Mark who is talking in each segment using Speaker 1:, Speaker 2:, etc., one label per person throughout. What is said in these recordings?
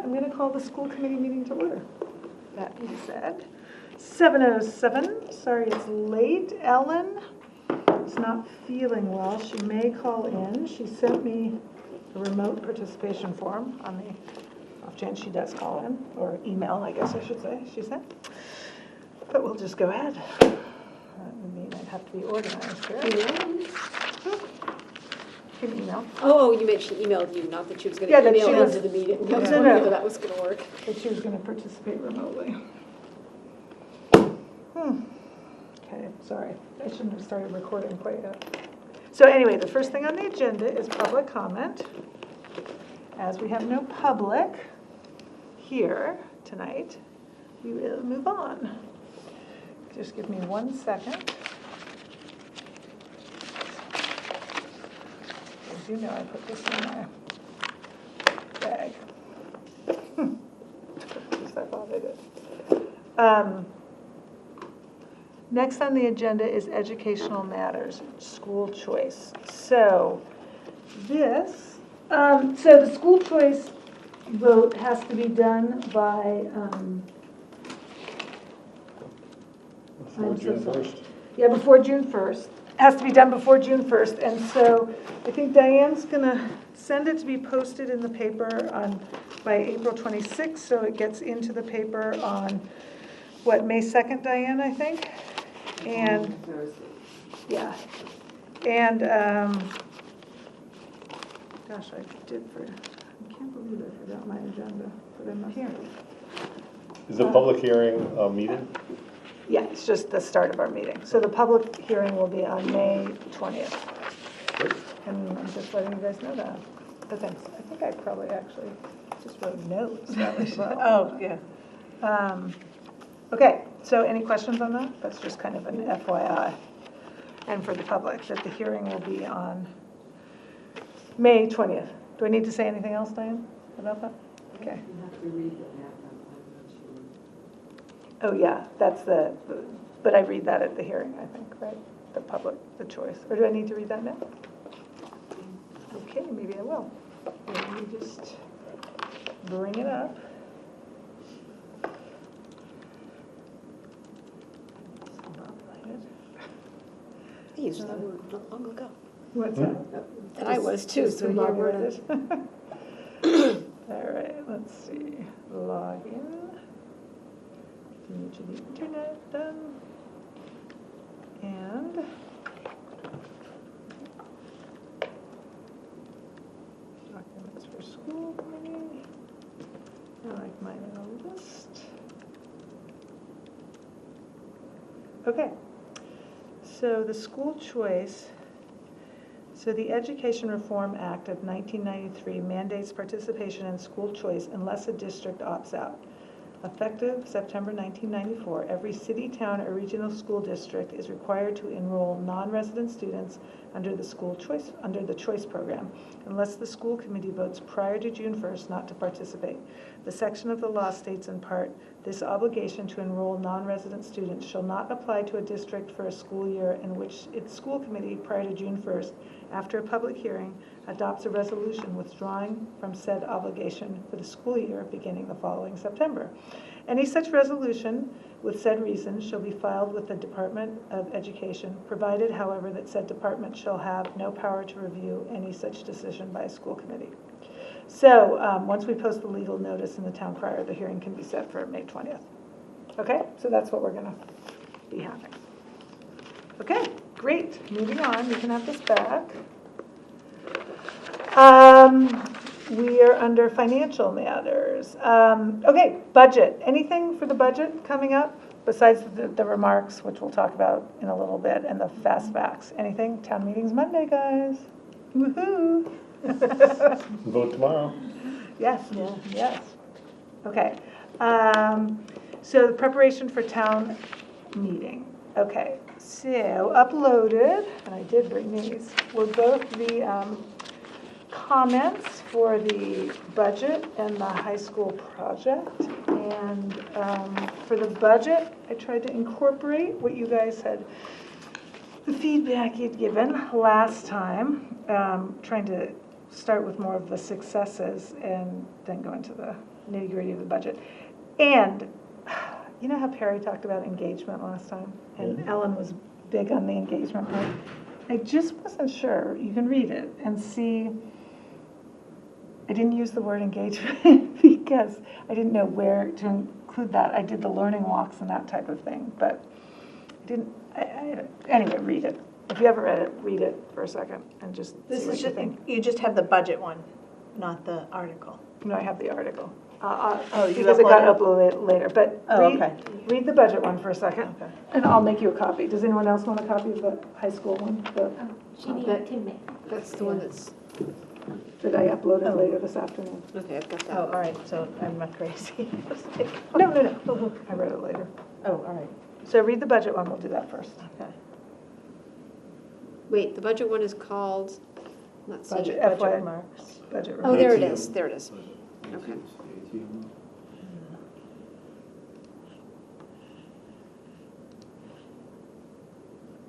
Speaker 1: I'm going to call the school committee meeting to order. That being said, 7:07, sorry it's late. Ellen is not feeling well. She may call in. She sent me a remote participation form on the off chance she does call in, or email, I guess I should say, she sent. But we'll just go ahead. That would mean I'd have to be organized here. Can email.
Speaker 2: Oh, you meant she emailed you, not that she was going
Speaker 1: Yeah,
Speaker 2: to
Speaker 1: that
Speaker 2: email
Speaker 1: she was-
Speaker 2: into the meeting. I was
Speaker 1: No,
Speaker 2: wondering
Speaker 1: no.
Speaker 2: how that was going to work.
Speaker 1: That she was going to participate remotely. Okay, sorry. I shouldn't have started recording quite yet. So anyway, the first thing on the agenda is public comment. As we have no public here tonight, we will move on. Just give me 1 second. As you know, I put this in my bag. At least I thought I did. Next on the agenda is educational matters, school choice. So this, so the school choice vote has to be done by,
Speaker 3: Before June 1st.
Speaker 1: yeah, before June 1st. Has to be done before June 1st. And so I think Diane's going to send it to be posted in the paper by April 26th, so it gets into the paper on, what, May 2nd, Diane, I think? And, yeah. And, gosh, I can't believe I forgot my agenda, but I must have.
Speaker 3: Is the public hearing a meeting?
Speaker 1: Yeah, it's just the start of our meeting. So the public hearing will be on May 20th.
Speaker 3: Great.
Speaker 1: And I'm just letting you guys know that. But thanks. I think I probably actually just wrote notes. That was well.
Speaker 4: Oh, yeah.
Speaker 1: Okay, so any questions on that? That's just kind of an FYI. And for the public, that the hearing will be on May 20th. Do I need to say anything else, Diane, about that? Okay.
Speaker 4: You have to read the map, I'm not sure.
Speaker 1: Oh, yeah, that's but I read that at the hearing, I think, right? The public, the choice. Or do I need to read that now? Okay, maybe I will. Let me just bring it up.
Speaker 2: I used that word not long ago.
Speaker 1: What's that?
Speaker 2: And I was too, so here we're
Speaker 1: it is. All right, let's see. Log in. To the internet done. And documents for school committee. I like mine in a list. Okay. So the school choice, so the Education Reform Act of 1993 mandates participation in school choice unless a district opts out. Effective September 1994, every city, town, or regional school district is required to enroll non-resident students under the choice program, unless the school committee votes prior to June 1st not to participate. The section of the law states in part, this obligation to enroll non-resident students shall not apply to a district for a school year in which its school committee prior to June 1st, after a public hearing, adopts a resolution withdrawing from said obligation for the school year beginning the following September. Any such resolution with said reason shall be filed with the Department of Education, provided, however, that said department shall have no power to review any such decision by a school committee. So once we post the legal notice in the town crier, the hearing can be set for May 20th. Okay, so that's what we're going to be having. Okay, great. Moving on, you can have this back. We are under financial matters. Okay, budget. Anything for the budget coming up besides the remarks, which we'll talk about in a little bit, and the fast facts? Anything? Town meeting's Monday, guys. Woohoo!
Speaker 3: Vote tomorrow.
Speaker 1: Yes, yes. Okay. So the preparation for town meeting. Okay, so uploaded, and I did bring these, were both the comments for the budget and the high school project. And for the budget, I tried to incorporate what you guys had, the feedback you'd given last time, trying to start with more of the successes and then go into the nitty-gritty of the budget. And you know how Perry talked about engagement last time? And
Speaker 3: Mhm.
Speaker 1: Ellen was big on the engagement part. I just wasn't sure. You can read it and see. I didn't use the word engagement because I didn't know where to include that. I did the learning walks and that type of thing, but I didn't. Anyway, read it. If you ever read it, read it for a second and just
Speaker 4: This
Speaker 1: see what
Speaker 4: is
Speaker 1: you
Speaker 4: just,
Speaker 1: think.
Speaker 4: you just have the budget one, not the article.
Speaker 1: No, I have the article.
Speaker 4: Oh, you
Speaker 1: Because it got
Speaker 4: uploaded
Speaker 1: uploaded later, but
Speaker 4: Oh,
Speaker 1: read,
Speaker 4: okay.
Speaker 1: read the budget one for a second,
Speaker 4: Okay.
Speaker 1: and I'll make you a copy. Does anyone else want a copy of the high school one
Speaker 5: Jeannie,
Speaker 2: That-
Speaker 5: I can make.
Speaker 2: That's the one that's,
Speaker 1: that I uploaded
Speaker 4: Oh.
Speaker 1: later this afternoon?
Speaker 2: okay, I've got that.
Speaker 4: Oh, all right, so I'm not crazy. I was like,
Speaker 1: No. I read it later.
Speaker 4: Oh, all right,
Speaker 1: So read the budget one, we'll do that first.
Speaker 4: okay.
Speaker 2: Wait, the budget one is called, not seeing
Speaker 1: Budget,
Speaker 2: it.
Speaker 1: FY,
Speaker 4: Budget remarks.
Speaker 1: budget.
Speaker 2: Oh, there it
Speaker 1: remarks.
Speaker 2: is, there it is. Okay.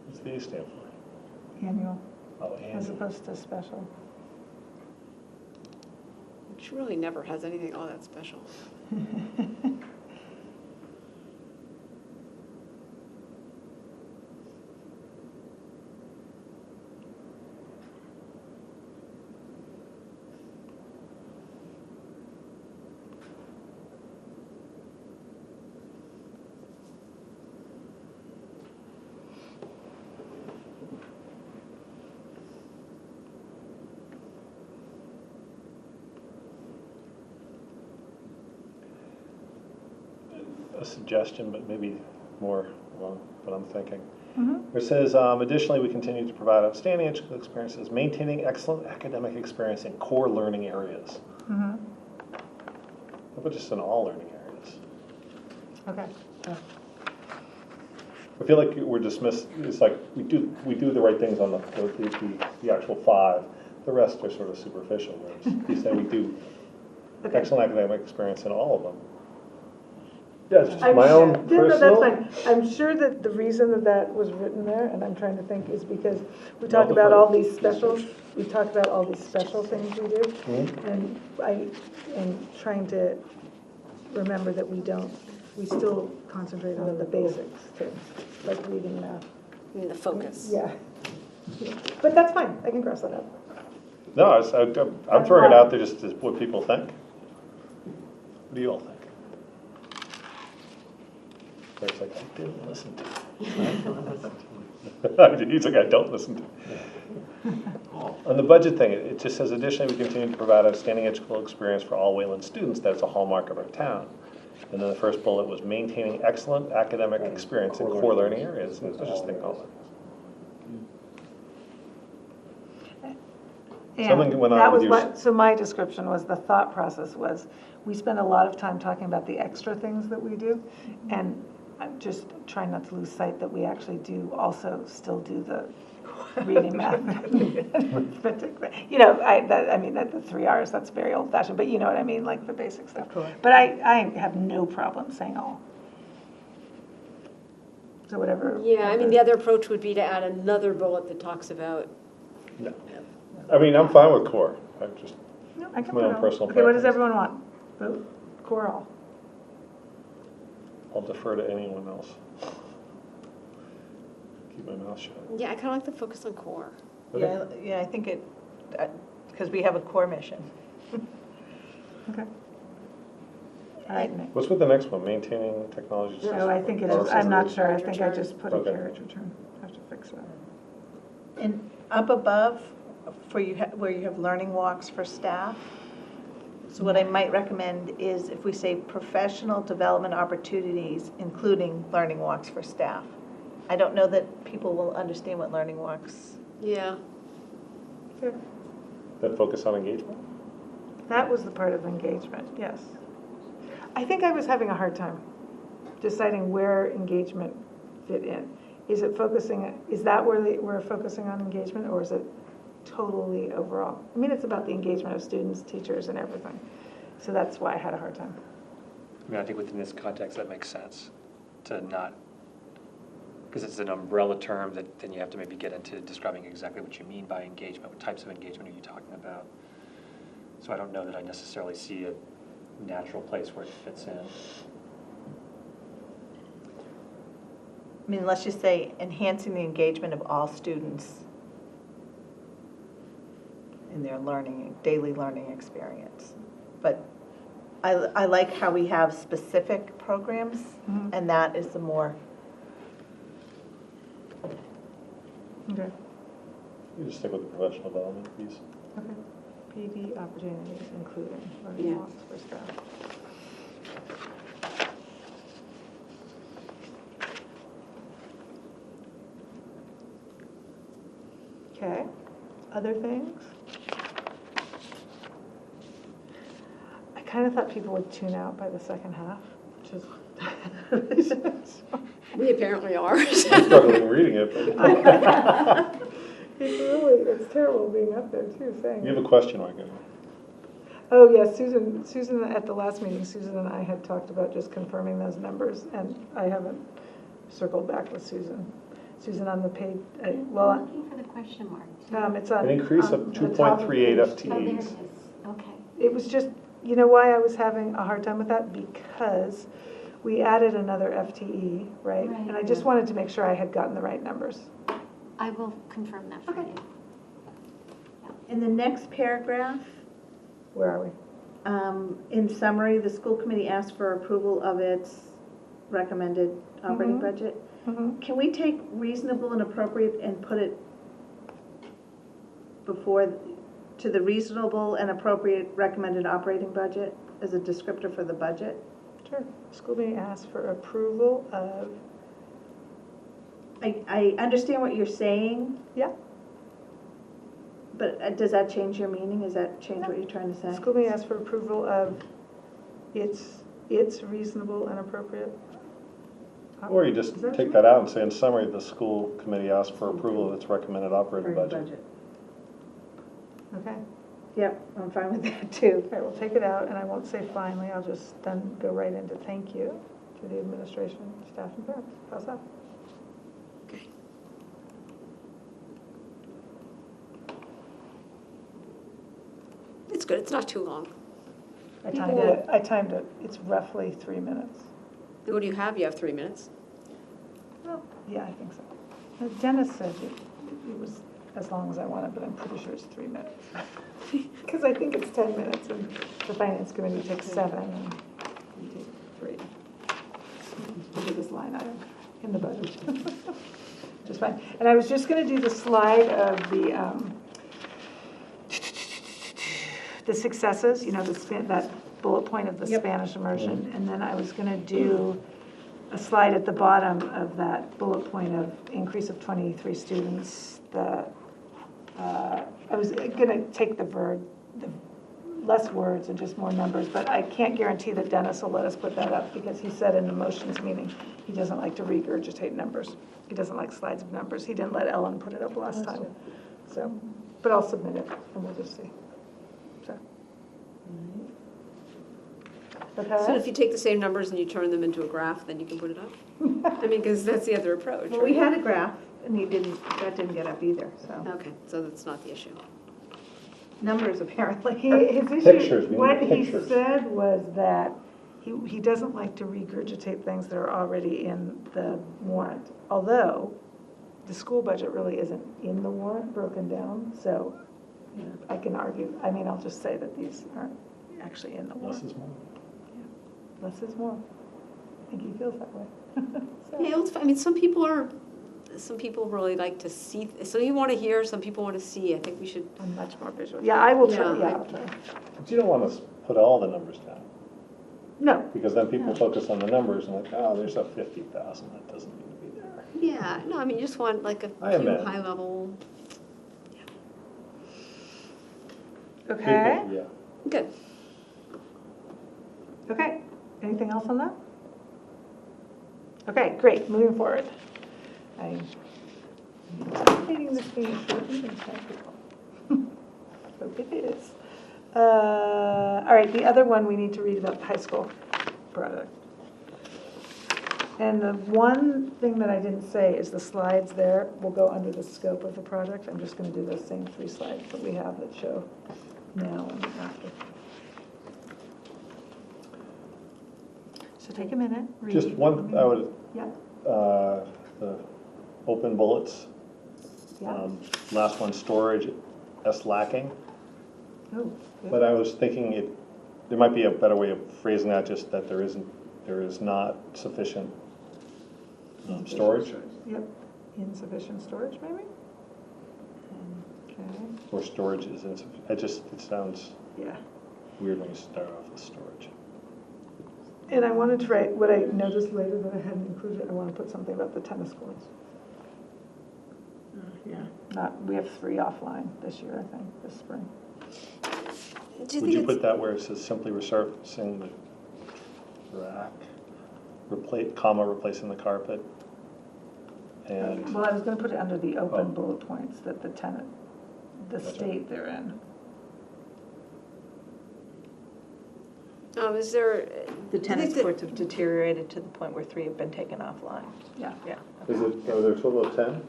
Speaker 3: What's the A stand for?
Speaker 1: Annual,
Speaker 3: Oh,
Speaker 1: as
Speaker 3: annual.
Speaker 1: opposed to special.
Speaker 2: Which really never has anything all that special.
Speaker 3: A suggestion, but maybe more, well, what I'm thinking.
Speaker 1: Mhm.
Speaker 3: It says, additionally, we continue to provide outstanding educational experiences, maintaining excellent academic experience in core learning areas.
Speaker 1: Mhm.
Speaker 3: How about just in all learning areas?
Speaker 1: Okay.
Speaker 3: I feel like we're dismissed, it's like, we do the right things on the actual 5. The rest are sort of superficial, whereas you say we do
Speaker 1: Okay.
Speaker 3: excellent academic experience in all of them. Yeah, it's just
Speaker 1: I'm
Speaker 3: my
Speaker 1: sure-
Speaker 3: own
Speaker 1: Yeah, no,
Speaker 3: personal.
Speaker 1: that's fine. I'm sure that the reason that that was written there, and I'm trying to think, is because we talk
Speaker 3: the
Speaker 1: about all
Speaker 3: phrase.
Speaker 1: these specials, we talk about all these special things we do,
Speaker 3: Mhm.
Speaker 1: and I am trying to remember that we still concentrate on the basics too, like reading, math.
Speaker 2: I mean, the focus.
Speaker 1: Yeah. But that's fine, I can cross that out.
Speaker 3: No, I'm throwing it out there just as what people think. What do you all think? It's like, I didn't listen to you. He's like, I don't listen to you. On the budget thing, it just says, additionally, we continue to provide outstanding educational experience for all Wayland students. That's a hallmark of our town. And then the first bullet was maintaining excellent academic experience in core learning areas. And I was just thinking, oh, Something went on
Speaker 1: That
Speaker 3: with
Speaker 1: was
Speaker 3: your-
Speaker 1: what, so my description was, the thought process was, we spend a lot of time talking about the extra things that we do, and I'm just trying not to lose sight that we actually do also still do the reading, math. Particularly, you know, I mean, the 3 Rs, that's very old fashioned, but you know what I mean, like the basic stuff. But I have no problem saying all. So whatever.
Speaker 2: Yeah, I mean, the other approach would be to add another bullet that talks about,
Speaker 3: no. I mean, I'm fine with core. I'm just,
Speaker 1: No, I can
Speaker 3: my
Speaker 1: put
Speaker 3: own
Speaker 1: all.
Speaker 3: personal
Speaker 1: Okay, what does
Speaker 3: preference.
Speaker 1: everyone want? Vote, core all.
Speaker 3: I'll defer to anyone else. Keep my mouth shut.
Speaker 2: yeah, I kind of like the focus on core.
Speaker 3: Okay.
Speaker 4: Yeah, I think it, because we have a core mission.
Speaker 1: Okay. All right, Nick.
Speaker 3: What's with the next one? Maintaining technology.
Speaker 1: So I think it is,
Speaker 3: Policies.
Speaker 1: I'm not sure, I think I
Speaker 2: Return.
Speaker 1: just put a
Speaker 3: Okay.
Speaker 1: carriage return, I have to fix that.
Speaker 4: And up above, for you, where you have learning walks for staff, so what I might recommend is if we say professional development opportunities, including learning walks for staff. I don't know that people will understand what learning walks.
Speaker 2: Yeah,
Speaker 3: That focus on engagement?
Speaker 1: That was the part of engagement, yes. I think I was having a hard time deciding where engagement fit in. Is it focusing, is that where we're focusing on engagement, or is it totally overall? I mean, it's about the engagement of students, teachers, and everything. So that's why I had a hard time.
Speaker 6: I mean, I think within this context, that makes sense to not, because it's an umbrella term that then you have to maybe get into describing exactly what you mean by engagement. What types of engagement are you talking about? So I don't know that I necessarily see a natural place where it fits in.
Speaker 4: I mean, let's just say enhancing the engagement of all students in their daily learning experience. But I like how we have specific programs, and that is the more,
Speaker 1: Okay.
Speaker 3: You just stick with the professional development piece.
Speaker 1: Okay. PD opportunities, including
Speaker 2: Yeah.
Speaker 1: learning walks for staff. Okay, other things? I kind of thought people would tune out by the second half, which is.
Speaker 2: We apparently are.
Speaker 3: I'm struggling reading it, but.
Speaker 1: It's terrible being up there too, saying.
Speaker 3: You have a question, Mike?
Speaker 1: Oh, yes, Susan, at the last meeting, Susan and I had talked about just confirming those numbers, and I haven't circled back with Susan. Susan, on the page,
Speaker 5: I'm looking for the question mark.
Speaker 1: it's on.
Speaker 3: An increase of
Speaker 1: on the top of
Speaker 3: 2.38
Speaker 1: page
Speaker 5: Oh, there it
Speaker 3: FTEs.
Speaker 5: is. Okay.
Speaker 1: It was just, you know why I was having a hard time with that? Because we added another FTE, right?
Speaker 5: Right.
Speaker 1: And I just wanted to make sure I had gotten the right numbers.
Speaker 5: I will confirm that for
Speaker 1: Okay.
Speaker 5: you.
Speaker 4: in the next paragraph,
Speaker 1: Where are we?
Speaker 4: in summary, the school committee asked for approval of its recommended operating
Speaker 1: Mhm.
Speaker 4: budget.
Speaker 1: Mhm.
Speaker 4: Can we take reasonable and appropriate and put it before, to the reasonable and appropriate recommended operating budget as a descriptor for the budget?
Speaker 1: Sure. School committee asked for approval of,
Speaker 4: I understand what you're saying,
Speaker 1: yeah,
Speaker 4: but does that change your meaning? Does that change what you're trying to say?
Speaker 1: school committee asked for approval of its reasonable and appropriate.
Speaker 3: Or you just
Speaker 1: Is that
Speaker 3: take
Speaker 1: true?
Speaker 3: that out and say, in summary, the school committee asked for approval of its recommended operating budget.
Speaker 1: Okay.
Speaker 4: Yep, I'm fine with that too.
Speaker 1: All right, we'll take it out, and I won't say finally, I'll just then go right into thank you to the administration, staff, and parents. How's that?
Speaker 2: Okay. It's good, it's not too long.
Speaker 1: I timed it, it's roughly 3 minutes.
Speaker 2: What do you have? You have 3 minutes.
Speaker 1: Well, yeah, I think so. Dennis said it was as long as I wanted, but I'm pretty sure it's 3 minutes. Because I think it's 10 minutes, and the finance committee takes 7, and we take 3. Look at this line item in the budget. Just fine. And I was just going to do the slide of the successes, you know, that bullet point of the
Speaker 4: Yep.
Speaker 1: Spanish immersion, and then I was going to do a slide at the bottom of that bullet point of increase of 23 students. I was going to take the less words and just more numbers, but I can't guarantee that Dennis will let us put that up, because he said in the motions meeting, he doesn't like to regurgitate numbers. He doesn't like slides of numbers. He didn't let Ellen put it up last time. So, but I'll submit it, and we'll just see. So.
Speaker 2: So
Speaker 1: Okay.
Speaker 2: if you take the same numbers and you turn them into a graph, then you can put it up? I mean, because that's the other approach,
Speaker 4: Well, we
Speaker 2: right?
Speaker 4: had a graph, and that didn't get up either, so.
Speaker 2: Okay, so that's not the issue.
Speaker 4: Numbers apparently.
Speaker 1: His issue,
Speaker 3: Pictures, we need
Speaker 1: what he
Speaker 3: pictures.
Speaker 1: said was that he doesn't like to regurgitate things that are already in the warrant. Although, the school budget really isn't in the warrant, broken down, so I can argue, I'll just say that these aren't actually in the
Speaker 3: Less
Speaker 1: warrant.
Speaker 3: is more.
Speaker 1: Less is more. I think he feels that way. So,
Speaker 2: Yeah, it's, I mean, some people really like to see, some you want to hear, some people want to see. I think we should,
Speaker 1: I'm much more visual. Yeah, I will try,
Speaker 2: Yeah,
Speaker 1: yeah,
Speaker 2: I-
Speaker 1: I'll try.
Speaker 3: But you don't want to put all the numbers down,
Speaker 1: No,
Speaker 3: because then people focus on the numbers and like, oh, there's a 50,000, that doesn't need to be there.
Speaker 2: yeah, no, I mean, you just want like a
Speaker 3: I
Speaker 2: few
Speaker 3: imagine.
Speaker 2: high level,
Speaker 1: okay,
Speaker 3: People, yeah.
Speaker 2: good.
Speaker 1: okay. Anything else on that? Okay, great, moving forward. I'm anticipating this being a short meeting tonight. Hope it is. All right, the other one we need to read about the high school product. And the one thing that I didn't say is the slides there will go under the scope of the project. I'm just going to do those same 3 slides that we have that show now and after. So take a minute, read.
Speaker 3: Just one, I would,
Speaker 1: Yeah,
Speaker 3: the open bullets,
Speaker 1: yeah.
Speaker 3: last one, storage, S lacking.
Speaker 1: Oh,
Speaker 3: But
Speaker 1: good.
Speaker 3: I was thinking there might be a better way of phrasing that, just that there is not sufficient storage,
Speaker 1: Yep, insufficient storage, maybe? Okay,
Speaker 3: or storage is insufficient. It sounds
Speaker 1: yeah.
Speaker 3: weird when you start off with storage.
Speaker 1: And I wanted to write, what I noticed later that I hadn't included, I want to put something about the tennis courts. Yeah. We have 3 offline this year, I think, this spring.
Speaker 2: Do you
Speaker 3: Would you
Speaker 2: think
Speaker 3: put
Speaker 2: it's,
Speaker 3: that where it says simply resurfacing the track, replacing the carpet? And,
Speaker 1: Well, I was going to put it under the
Speaker 3: Oh.
Speaker 1: open bullet points that the tenant, the
Speaker 3: Gotcha.
Speaker 1: state they're in.
Speaker 2: is there?
Speaker 4: The
Speaker 2: do you
Speaker 4: tennis
Speaker 2: think that-
Speaker 4: courts have deteriorated to the point where 3 have been taken offline.
Speaker 1: Yeah.
Speaker 4: Yeah.
Speaker 3: are there a total of 10?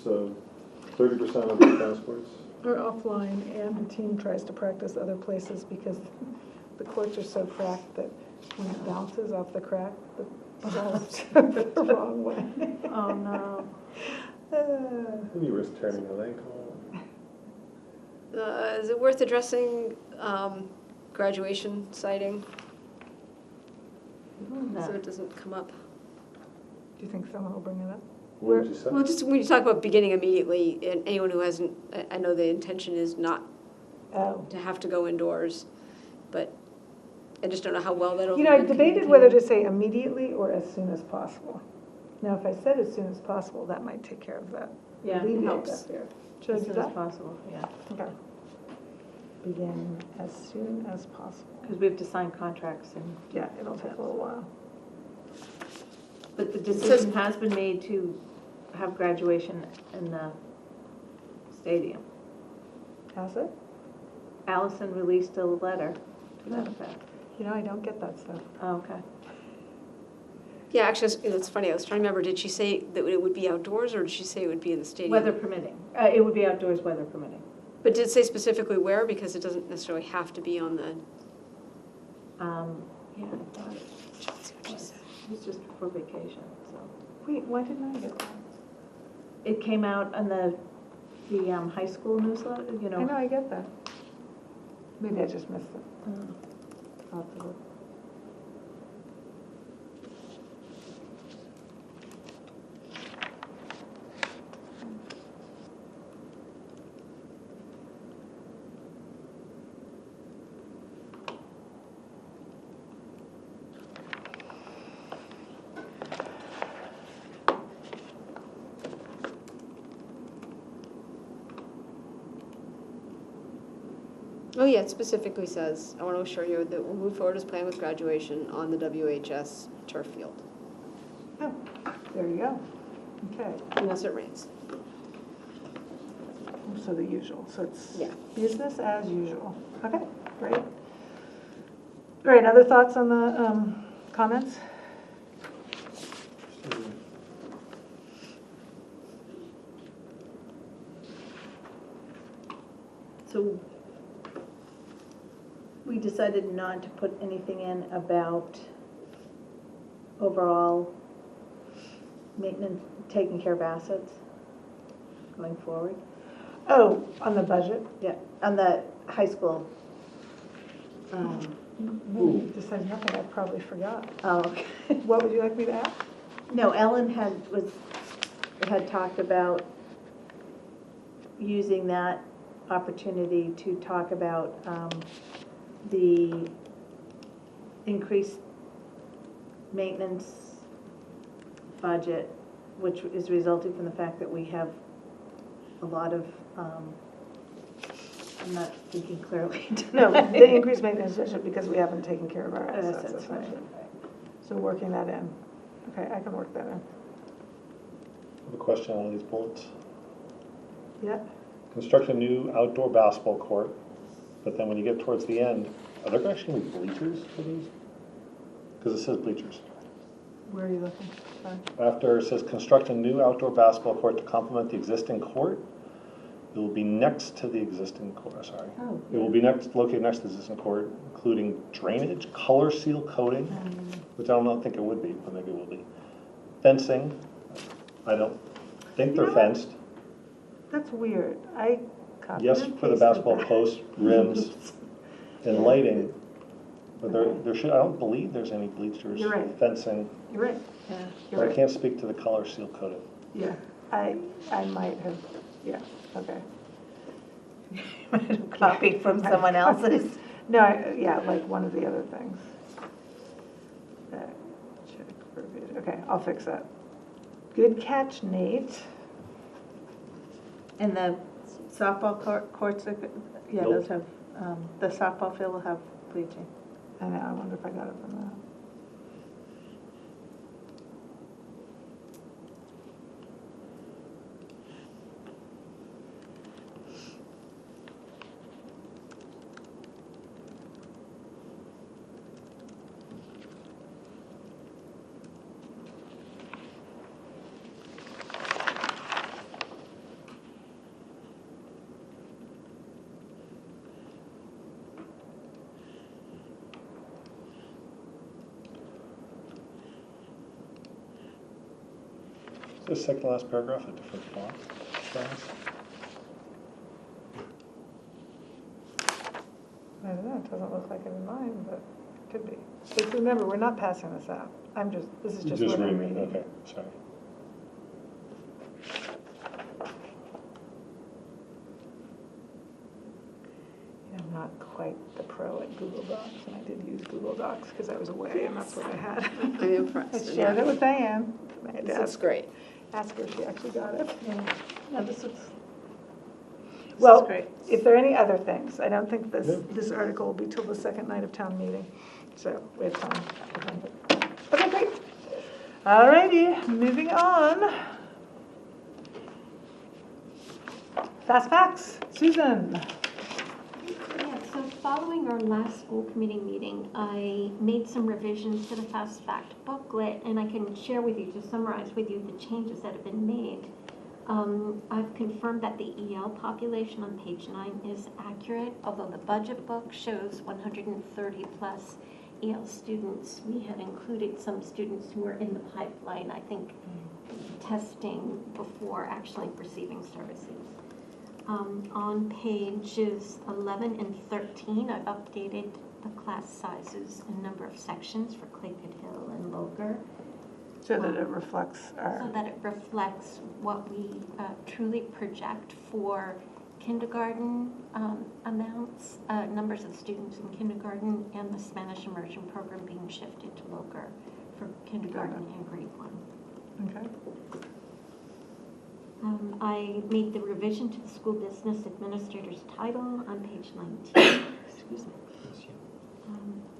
Speaker 3: So 30% of the tennis courts?
Speaker 1: Are offline, and the team tries to practice other places because the courts are so cracked that when it bounces off the crack, the ball's the wrong way.
Speaker 4: Oh, no.
Speaker 3: Maybe risk turning an ankle.
Speaker 2: Is it worth addressing graduation sighting, so it doesn't come up?
Speaker 1: Do you think someone will bring it up?
Speaker 3: What would you say?
Speaker 2: Well, just when you talk about beginning immediately, and anyone who hasn't, I know the intention is not
Speaker 1: Oh.
Speaker 2: to have to go indoors, but I just don't know how well that'll.
Speaker 1: You know, I
Speaker 2: be
Speaker 1: debated whether to
Speaker 2: communicated.
Speaker 1: say immediately or as soon as possible. Now, if I said as soon as possible, that might take care of that.
Speaker 4: Yeah, it
Speaker 1: alleviate
Speaker 2: helps.
Speaker 1: that fear. Should I
Speaker 4: As
Speaker 1: do
Speaker 4: soon as
Speaker 1: that?
Speaker 4: possible, yeah.
Speaker 1: Okay. Begin as soon as possible.
Speaker 4: Because we have to sign contracts and,
Speaker 1: Yeah, it'll take a little while.
Speaker 4: but the decision has been made to have graduation in the stadium.
Speaker 1: Has it?
Speaker 4: Allison released a letter to that effect.
Speaker 1: You know, I don't get that stuff.
Speaker 4: Oh, okay.
Speaker 2: Yeah, actually, it's funny, I was trying to remember, did she say that it would be outdoors, or did she say it would be in the stadium?
Speaker 4: Weather permitting. It would be outdoors, weather permitting.
Speaker 2: But did it say specifically where, because it doesn't necessarily have to be on the,
Speaker 4: Yeah, I thought
Speaker 2: let's see what she said.
Speaker 4: it was just for vacation, so.
Speaker 1: Wait, why didn't I get that?
Speaker 4: It came out on the high school newsletter, you know.
Speaker 1: I know, I get that. Maybe I just missed it.
Speaker 4: Mm.
Speaker 1: I'll have to look.
Speaker 2: Oh, yeah, it specifically says, I want to assure you that we'll move forward as planned with graduation on the WHS turf field,
Speaker 1: Oh, there you go. Okay,
Speaker 2: unless it rains.
Speaker 1: so the usual, so it's
Speaker 2: Yeah.
Speaker 1: business as usual. Okay, great. All right, other thoughts on the comments?
Speaker 4: So we decided not to put anything in about overall maintenance, taking care of assets going forward.
Speaker 1: Oh, on the budget?
Speaker 4: Yeah, on the high school.
Speaker 1: You just said nothing, I probably forgot.
Speaker 4: Oh, okay.
Speaker 1: What would you like me to add?
Speaker 4: No, Ellen had talked about using that opportunity to talk about the increased maintenance budget, which is resulting from the fact that we have a lot of, I'm not thinking clearly
Speaker 1: No,
Speaker 4: tonight.
Speaker 1: the increased maintenance budget because we haven't taken care of our assets.
Speaker 4: Assets,
Speaker 1: that's right.
Speaker 4: right.
Speaker 1: So working that in. Okay, I can work that in.
Speaker 3: I have a question on these bullets.
Speaker 1: Yeah.
Speaker 3: Construct a new outdoor basketball court, but then when you get towards the end, are there actually gonna be bleachers for these? Because it says bleachers.
Speaker 1: Where are you looking? Sorry.
Speaker 3: After it says construct a new outdoor basketball court to complement the existing court, It will be next to the existing court, sorry.
Speaker 4: Oh.
Speaker 3: It will be located next to the existing court, including drainage, color seal coating, which I don't think it would be, but maybe it will be. Fencing, I don't think they're
Speaker 1: You know what?
Speaker 3: fenced.
Speaker 1: That's weird. I copied
Speaker 3: Yes,
Speaker 1: and
Speaker 3: for the
Speaker 1: pasted
Speaker 3: basketball
Speaker 1: that.
Speaker 3: posts, rims, and lighting. But there should, I don't believe there's any bleachers,
Speaker 1: You're right.
Speaker 3: fencing.
Speaker 1: You're right.
Speaker 4: Yeah.
Speaker 1: You're
Speaker 3: But I
Speaker 1: right.
Speaker 3: can't speak to the color seal coating.
Speaker 1: Yeah, I might have, yeah, okay.
Speaker 4: Copied from someone else's.
Speaker 1: No, yeah, like one of the other things. Check verbiage. Okay, I'll fix that. Good catch, Nate.
Speaker 4: And the softball courts, yeah,
Speaker 3: Nope.
Speaker 4: those have, the softball field will have bleaching.
Speaker 1: I know, I wonder if I got it from that.
Speaker 3: Is the second last paragraph a different font size?
Speaker 1: I don't know, it doesn't look like it in mine, but it could be. But remember, we're not passing this out. This is just what I'm reading.
Speaker 3: Okay, sorry.
Speaker 1: I'm not quite the pro at Google Docs, and I did use Google Docs because I was away, and that's what I had.
Speaker 2: I'm
Speaker 1: I
Speaker 2: impressed.
Speaker 1: shared it with Diane. I had to
Speaker 2: This is
Speaker 1: ask
Speaker 2: great.
Speaker 1: her if she actually got it.
Speaker 4: No, this is
Speaker 1: Well,
Speaker 4: great.
Speaker 1: if there are any other things, I don't think
Speaker 3: No.
Speaker 1: this article will be till the second night of town meeting, so we have time to find it. Okay, great. All righty, moving on. Fast facts, Susan.
Speaker 5: Yeah, so following our last school committee meeting, I made some revisions to the Fast Fact booklet, and I can share with you, to summarize with you, the changes that have been made. I've confirmed that the EL population on page 9 is accurate, although the budget book shows 130 plus EL students. We had included some students who were in the pipeline, I think, testing before actually receiving services. On pages 11 and 13, I've updated the class sizes and number of sections for Clayford Hill and Loker,
Speaker 1: So that it reflects
Speaker 5: so
Speaker 1: our,
Speaker 5: that it reflects what we truly project for kindergarten amounts, numbers of students in kindergarten, and the Spanish immersion program being shifted to Loker for kindergarten and grade 1.
Speaker 1: okay.
Speaker 5: I made the revision to the school business administrator's title on page 19. Excuse me.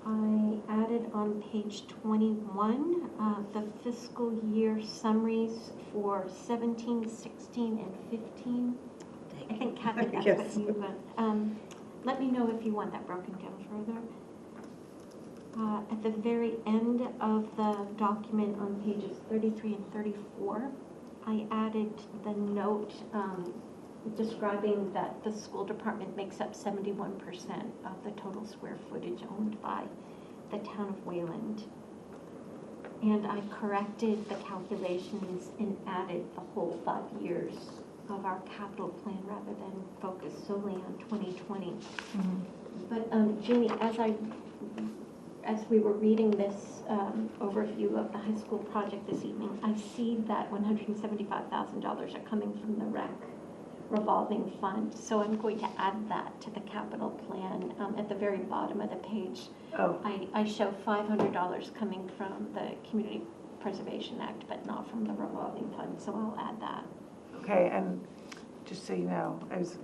Speaker 5: I added on page 21 the fiscal year summaries for 17, 16, and 15. I think Kathy, that's
Speaker 4: Yes.
Speaker 5: what you want. Let me know if you want that broken down further. At the very end of the document on pages 33 and 34, I added the note describing that the school department makes up 71% of the total square footage owned by the town of Wayland. And I corrected the calculations and added the whole 5 years of our capital plan rather than focus solely on 2020. But Jeannie, as we were reading this overview of the high school project this evening, I see that $175,000 are coming from the rec revolving fund. So I'm going to add that to the capital plan at the very bottom of the page.
Speaker 1: Oh,
Speaker 5: I show $500 coming from the Community Preservation Act, but not from the revolving fund, so I'll add that.
Speaker 1: okay, and just so you know, it's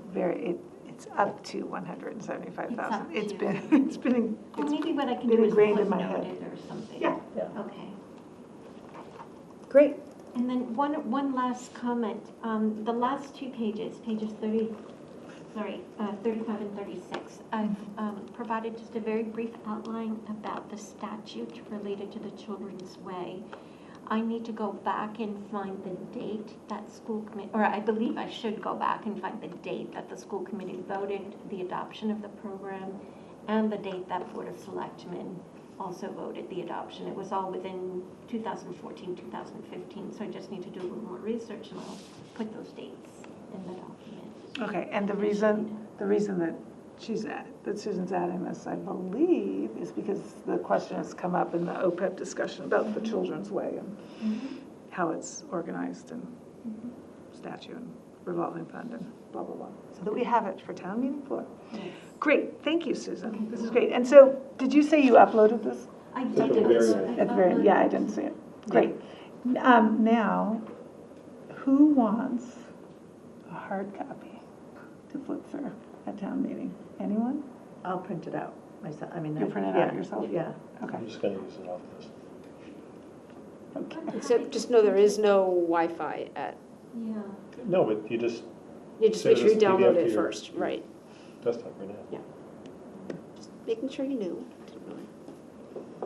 Speaker 1: up to 175,000.
Speaker 5: It's up to.
Speaker 1: It's been,
Speaker 5: Well, maybe what I can
Speaker 1: been
Speaker 5: do is
Speaker 1: ingrained in my
Speaker 5: footnote
Speaker 1: head.
Speaker 5: it or something.
Speaker 1: Yeah.
Speaker 5: Okay.
Speaker 1: great.
Speaker 5: And then one last comment. The last 2 pages, pages 35 and 36, I've provided just a very brief outline about the statute related to the Children's Way. I need to go back and find the date that school committee, or I believe I should go back and find the date that the school committee voted the adoption of the program and the date that Board of Selectmen also voted the adoption. It was all within 2014, 2015, so I just need to do a little more research and I'll put those dates in the document.
Speaker 1: Okay, and the reason that Susan's adding this, I believe, is because the question has come up in the OPEB discussion about the Children's Way and how it's organized and statute and revolving fund and blah, blah, blah. So that we have it for town meeting floor.
Speaker 5: Yes.
Speaker 1: Great, thank you, Susan. This is great. And so, did you say you uploaded this?
Speaker 5: I
Speaker 3: At the
Speaker 5: did.
Speaker 3: very end.
Speaker 1: At the very end, yeah, I didn't see it. Great. Now, who wants a hard copy to flip through at town meeting? Anyone?
Speaker 4: I'll print it out myself, I mean.
Speaker 1: You'll print it out yourself?
Speaker 4: Yeah.
Speaker 1: Okay.
Speaker 3: I'm just gonna use it off this.
Speaker 1: Okay.
Speaker 2: Except, just know there is no Wi-Fi at,
Speaker 5: Yeah.
Speaker 3: No, but you just
Speaker 2: you just
Speaker 3: Save
Speaker 2: make sure you
Speaker 3: this PDF
Speaker 2: download
Speaker 3: to
Speaker 2: it
Speaker 3: your-
Speaker 2: first, right?
Speaker 3: desktop right now.
Speaker 2: Just making sure you knew.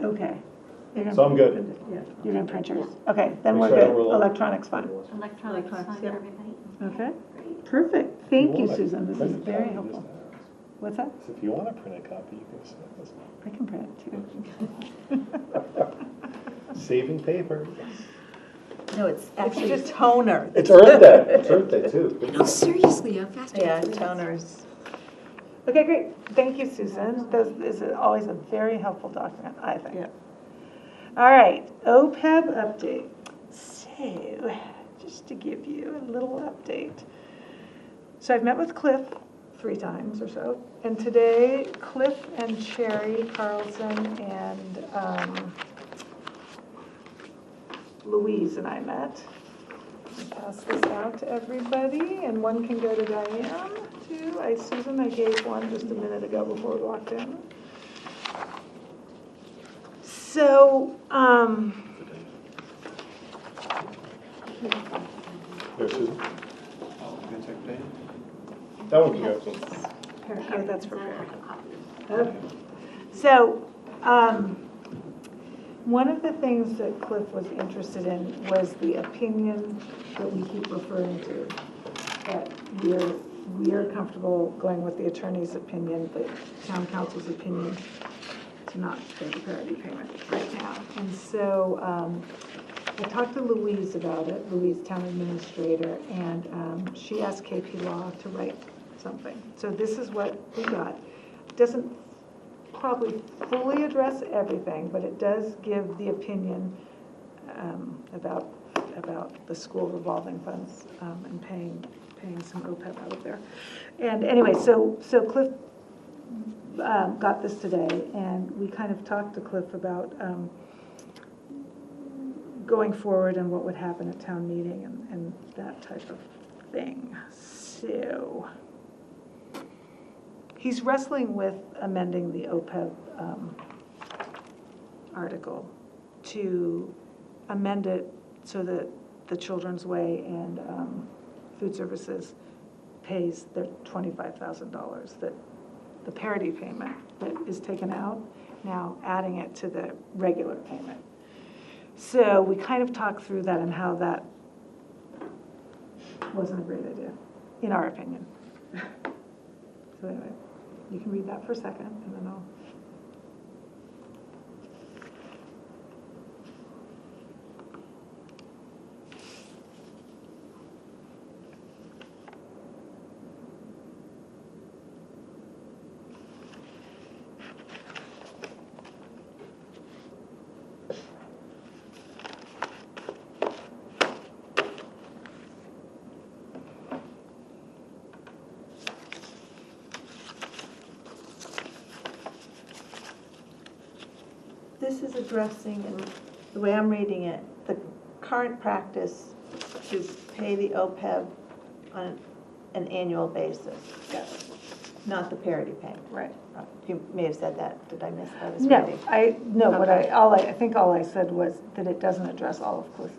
Speaker 1: Okay. You're gonna-
Speaker 3: So I'm good.
Speaker 4: Yeah.
Speaker 1: You're gonna print yours? Okay, then
Speaker 3: Make
Speaker 1: we're
Speaker 3: sure I don't
Speaker 1: good.
Speaker 3: roll up.
Speaker 1: Electronics fine.
Speaker 5: Electronics
Speaker 4: Electronics,
Speaker 5: fine,
Speaker 4: yeah.
Speaker 5: everybody?
Speaker 1: Okay,
Speaker 5: Great.
Speaker 1: perfect. Thank you,
Speaker 3: want a
Speaker 1: Susan. This is
Speaker 3: printed
Speaker 1: very
Speaker 3: copy,
Speaker 1: helpful.
Speaker 3: just ask.
Speaker 1: What's that?
Speaker 3: If you want a printed copy, you can send this.
Speaker 1: I can print it too.
Speaker 3: Saving paper.
Speaker 4: No, it's actually a toner.
Speaker 3: It's Earth Day. It's Earth Day too.
Speaker 2: No, seriously, how fast are you?
Speaker 4: Yeah, toners.
Speaker 1: Okay, great. Thank you, Susan. This is always a very helpful document, I think.
Speaker 4: Yeah.
Speaker 1: All right, OPEB update. So, just to give you a little update. So I've met with Cliff 3 times or so, and today Cliff and Sherry Carlson and Louise and I met. I'll pass this out to everybody, and one can go to Diane too. Susan, I gave one just a minute ago before we walked in. So,
Speaker 3: There, Susan. That one can go.
Speaker 1: oh, that's for Perry. Okay. So, one of the things that Cliff was interested in was the opinion that we keep referring to, that we're comfortable going with the attorney's opinion, the town council's opinion, to not pay the parity payment right now. And so I talked to Louise about it, Louise, town administrator, and she asked KP Law to write something. So this is what we got. Doesn't probably fully address everything, but it does give the opinion about the school revolving funds and paying some OPEB out of there. And anyway, so Cliff got this today, and we kind of talked to Cliff about going forward and what would happen at town meeting and that type of thing. So he's wrestling with amending the OPEB article to amend it so that the Children's Way and Food Services pays their $25,000, that the parity payment that is taken out, now adding it to the regular payment. So we kind of talked through that and how that wasn't a great idea, in our opinion. So anyway, you can read that for a second, and then I'll.
Speaker 4: This is addressing, and the way I'm reading it, the current practice to pay the OPEB on an annual basis, not the parity payment.
Speaker 1: Right.
Speaker 4: You may have said that, did I miss that? I was
Speaker 1: No,
Speaker 4: reading.
Speaker 1: I think all I said was that it doesn't address all of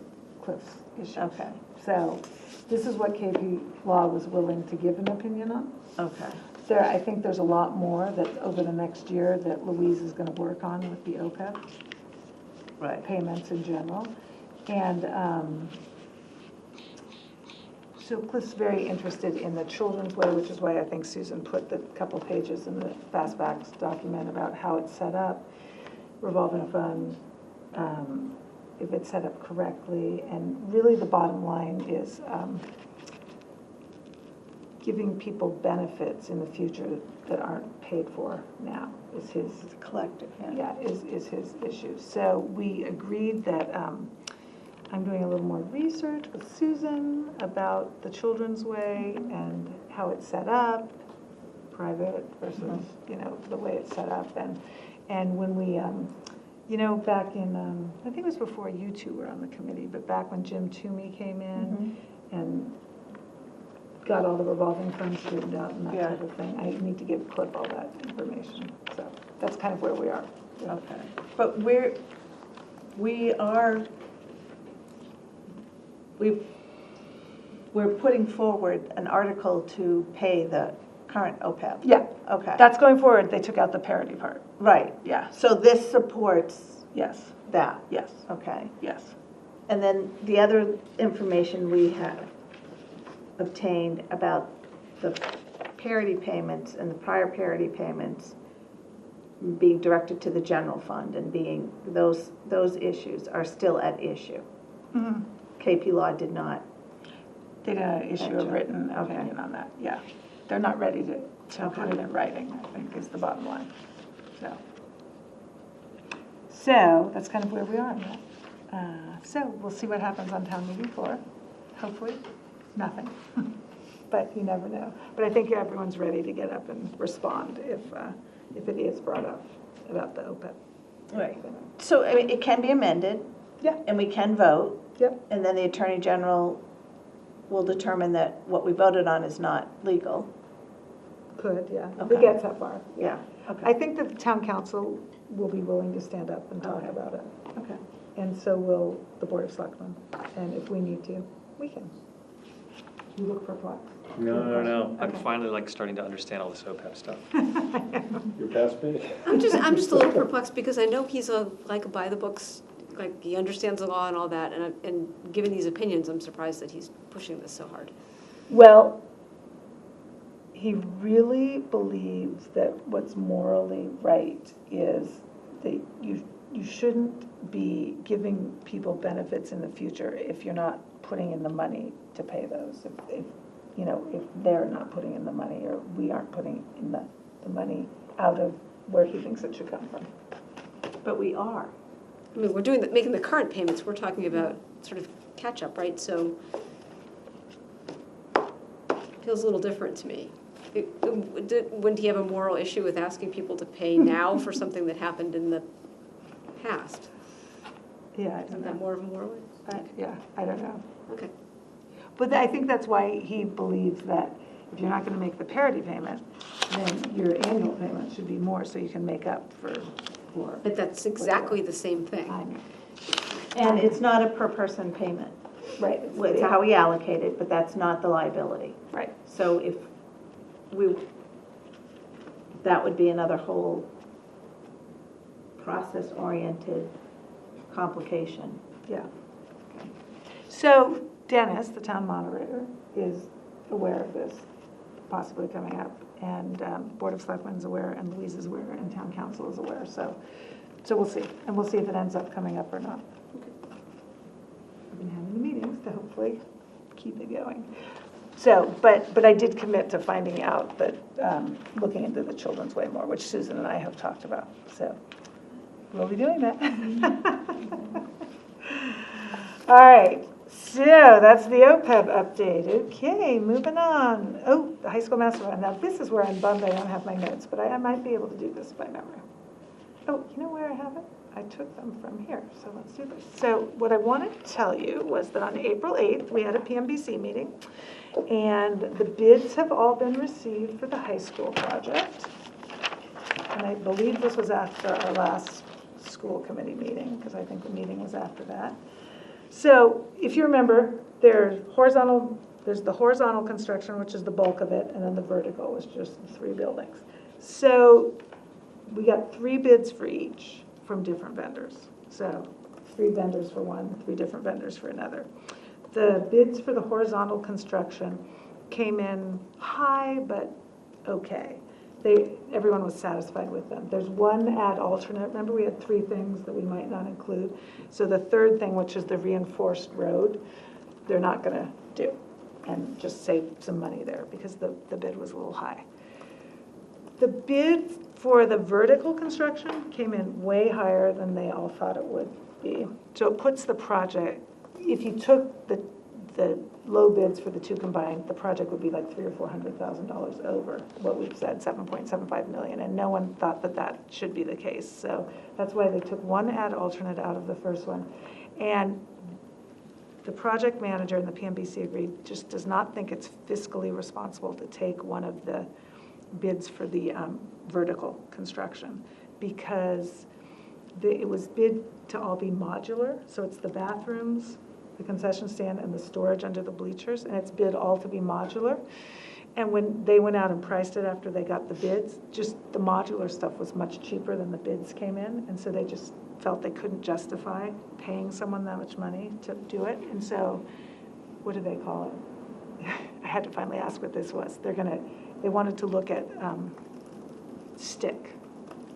Speaker 1: Cliff's issues.
Speaker 4: Okay,
Speaker 1: So this is what KP Law was willing to give an opinion on.
Speaker 4: okay,
Speaker 1: I think there's a lot more that over the next year that Louise is going to work on with the OPEB
Speaker 4: right.
Speaker 1: payments in general. And so Cliff's very interested in the Children's Way, which is why I think Susan put the couple pages in the Fast Facts document about how it's set up, revolving fund, if it's set up correctly. And really the bottom line is giving people benefits in the future that aren't paid for now is his.
Speaker 4: It's a collective,
Speaker 1: Yeah, is his issue. So we agreed that I'm doing a little more research with Susan about the Children's Way and how it's set up, private versus, you know, the way it's set up. And when we, you know, back in, I think it was before you two were on the committee, but back when Jim Toomey came in and got all the revolving funds straightened out and that
Speaker 4: Yeah.
Speaker 1: type of thing, I need to give Cliff all that information. So that's kind of where we are.
Speaker 4: Okay. But we're putting forward an article to pay the current OPEB.
Speaker 1: Yeah,
Speaker 4: Okay.
Speaker 1: that's going forward. They took out the parity part.
Speaker 4: Right.
Speaker 1: Yeah,
Speaker 4: So this supports
Speaker 1: yes,
Speaker 4: that.
Speaker 1: yes,
Speaker 4: Okay.
Speaker 1: yes.
Speaker 4: And then the other information we have obtained about the parity payments and the prior parity payments being directed to the general fund and being, those issues are still at issue.
Speaker 1: Mhm.
Speaker 4: KP Law did not.
Speaker 1: They didn't issue a
Speaker 4: Gotcha.
Speaker 1: written
Speaker 4: Okay.
Speaker 1: opinion on that, yeah. They're not ready to put it in writing, I think is the bottom line, so. So, that's kind of where we are on that. So, we'll see what happens on town meeting floor. Hopefully, nothing, but you never know. But I think everyone's ready to get up and respond if it is brought up about the OPEB.
Speaker 4: Right. So, I mean, it can be amended.
Speaker 1: Yeah.
Speaker 4: And we can vote.
Speaker 1: Yep.
Speaker 4: And then the Attorney General will determine that what we voted on is not legal.
Speaker 1: Could, yeah, if
Speaker 4: Okay.
Speaker 1: it gets that far.
Speaker 4: Yeah.
Speaker 1: I
Speaker 4: Okay.
Speaker 1: think that the town council will be willing to stand up and talk
Speaker 4: Okay.
Speaker 1: about it.
Speaker 4: Okay.
Speaker 1: And so will the Board of Selectmen, and if we need to, we can. You look perplexed.
Speaker 6: No. I'm
Speaker 1: Okay.
Speaker 6: finally like starting to understand all this OPEB stuff.
Speaker 3: You're past me.
Speaker 2: I'm just a little perplexed because I know he's a by the books, like he understands the law and all that, and given these opinions, I'm surprised that he's pushing this so hard.
Speaker 1: Well, he really believes that what's morally right is that you shouldn't be giving people benefits in the future if you're not putting in the money to pay those. If you know, if they're not putting in the money or we aren't putting in the money out of where he thinks it should come from.
Speaker 4: But we are.
Speaker 2: I mean, we're making the current payments, we're talking about sort of catch-up, right? So, feels a little different to me. Wouldn't he have a moral issue with asking people to pay now for something that happened in the past?
Speaker 1: Yeah, I
Speaker 2: Isn't
Speaker 1: don't
Speaker 2: that
Speaker 1: know.
Speaker 2: more of a moral?
Speaker 1: Yeah, I don't know.
Speaker 2: Okay.
Speaker 1: But I think that's why he believes that if you're not going to make the parity payment, then your annual payment should be more so you can make up for.
Speaker 2: But that's exactly the same thing.
Speaker 1: I know.
Speaker 4: And it's not a per-person payment.
Speaker 1: Right.
Speaker 4: It's how we allocate it, but that's not the liability.
Speaker 1: Right.
Speaker 4: So if that would be another whole process-oriented complication.
Speaker 1: Yeah. So Dennis, the town moderator, is aware of this possibly coming up, and Board of Selectmen is aware, and Louise is aware, and Town Council is aware, so we'll see, and we'll see if it ends up coming up or not. I've been having the meetings to hopefully keep it going. So, but I did commit to finding out that, looking into the Children's Way more, which Susan and I have talked about, so we'll be doing that. All right, so that's the OPEB update. Okay, moving on. Oh, the high school master plan. Now, this is where I'm bummed I don't have my notes, but I might be able to do this by memory. Oh, you know where I have it? I took them from here, so let's do this. So what I wanted to tell you was that on April 8th, we had a PMBC meeting, and the bids have all been received for the high school project. And I believe this was after our last school committee meeting, because I think the meeting was after that. So if you remember, there's the horizontal construction, which is the bulk of it, and then the vertical was just the 3 buildings. So we got 3 bids for each from different vendors. So 3 vendors for one, 3 different vendors for another. The bids for the horizontal construction came in high, but okay. Everyone was satisfied with them. There's one add alternate. Remember, we had 3 things that we might not include. So the third thing, which is the reinforced road, they're not going to do, and just save some money there because the bid was a little high. The bid for the vertical construction came in way higher than they all thought it would be. So it puts the project, if you took the low bids for the 2 combined, the project would be like $300,000 or $400,000 over what we've said, 7.75 million, and no one thought that that should be the case. So that's why they took one add alternate out of the first one. And the project manager and the PMBC agreed, just does not think it's fiscally responsible to take one of the bids for the vertical construction, because it was bid to all be modular, so it's the bathrooms, the concession stand, and the storage under the bleachers, and it's bid all to be modular. And when they went out and priced it after they got the bids, just the modular stuff was much cheaper than the bids came in, and so they just felt they couldn't justify paying someone that much money to do it. And so, what do they call it? I had to finally ask what this was. They wanted to look at stick.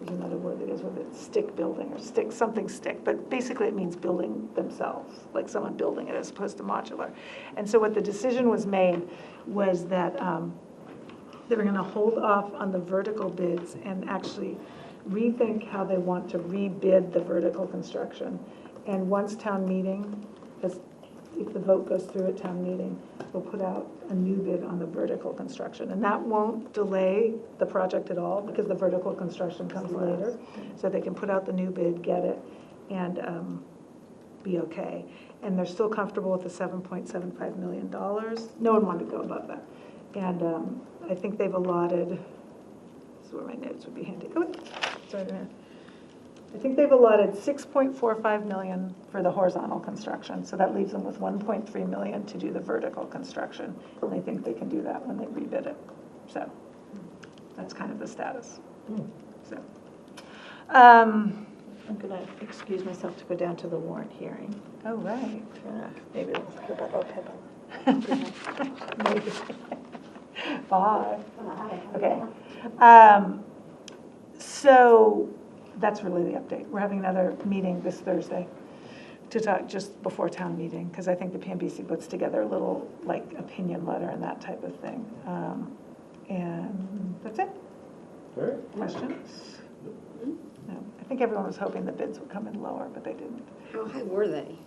Speaker 1: There's another word that goes with it, stick building, or something stick, but basically it means building themselves, like someone building it as opposed to modular. And so what the decision was made was that they were gonna hold off on the vertical bids and actually rethink how they want to rebid the vertical construction. And once town meeting, if the vote goes through at town meeting, we'll put out a new bid on the vertical construction. And that won't delay the project at all, because the vertical construction comes later. So they can put out the new bid, get it, and be okay. And they're still comfortable with the $7.75 million. No one wanted to go above that. And I think they've allotted, this is where my notes would be handy. Oh, wait, sorry, I think they've allotted $6.45 million for the horizontal construction, so that leaves them with $1.3 million to do the vertical construction, and they think they can do that when they rebid it. So that's kind of the status. So,
Speaker 4: I'm going to excuse myself to go down to the warrant hearing.
Speaker 1: oh, right.
Speaker 4: Maybe it'll
Speaker 1: Maybe. Bye. Okay. So that's really the update. We're having another meeting this Thursday to talk just before town meeting, because I think the PMBC puts together a little like opinion letter and that type of thing. And that's it.
Speaker 3: All right.
Speaker 1: Questions? No. I think everyone was hoping the bids would come in lower, but they didn't.
Speaker 2: How high were they?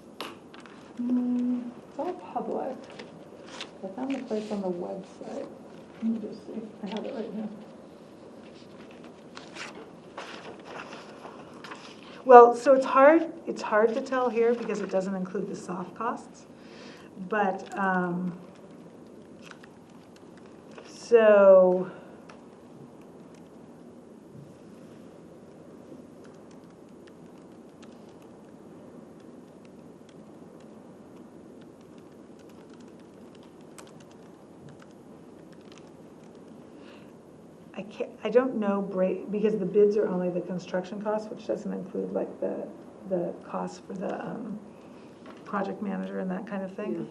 Speaker 1: It's all public. I found the place on the website. Let me just see. I have it right here. Well, so it's hard to tell here because it doesn't include the soft costs. But, so, I don't know because the bids are only the construction costs, which doesn't include like the costs for the project manager and that kind of thing.
Speaker 2: Yeah.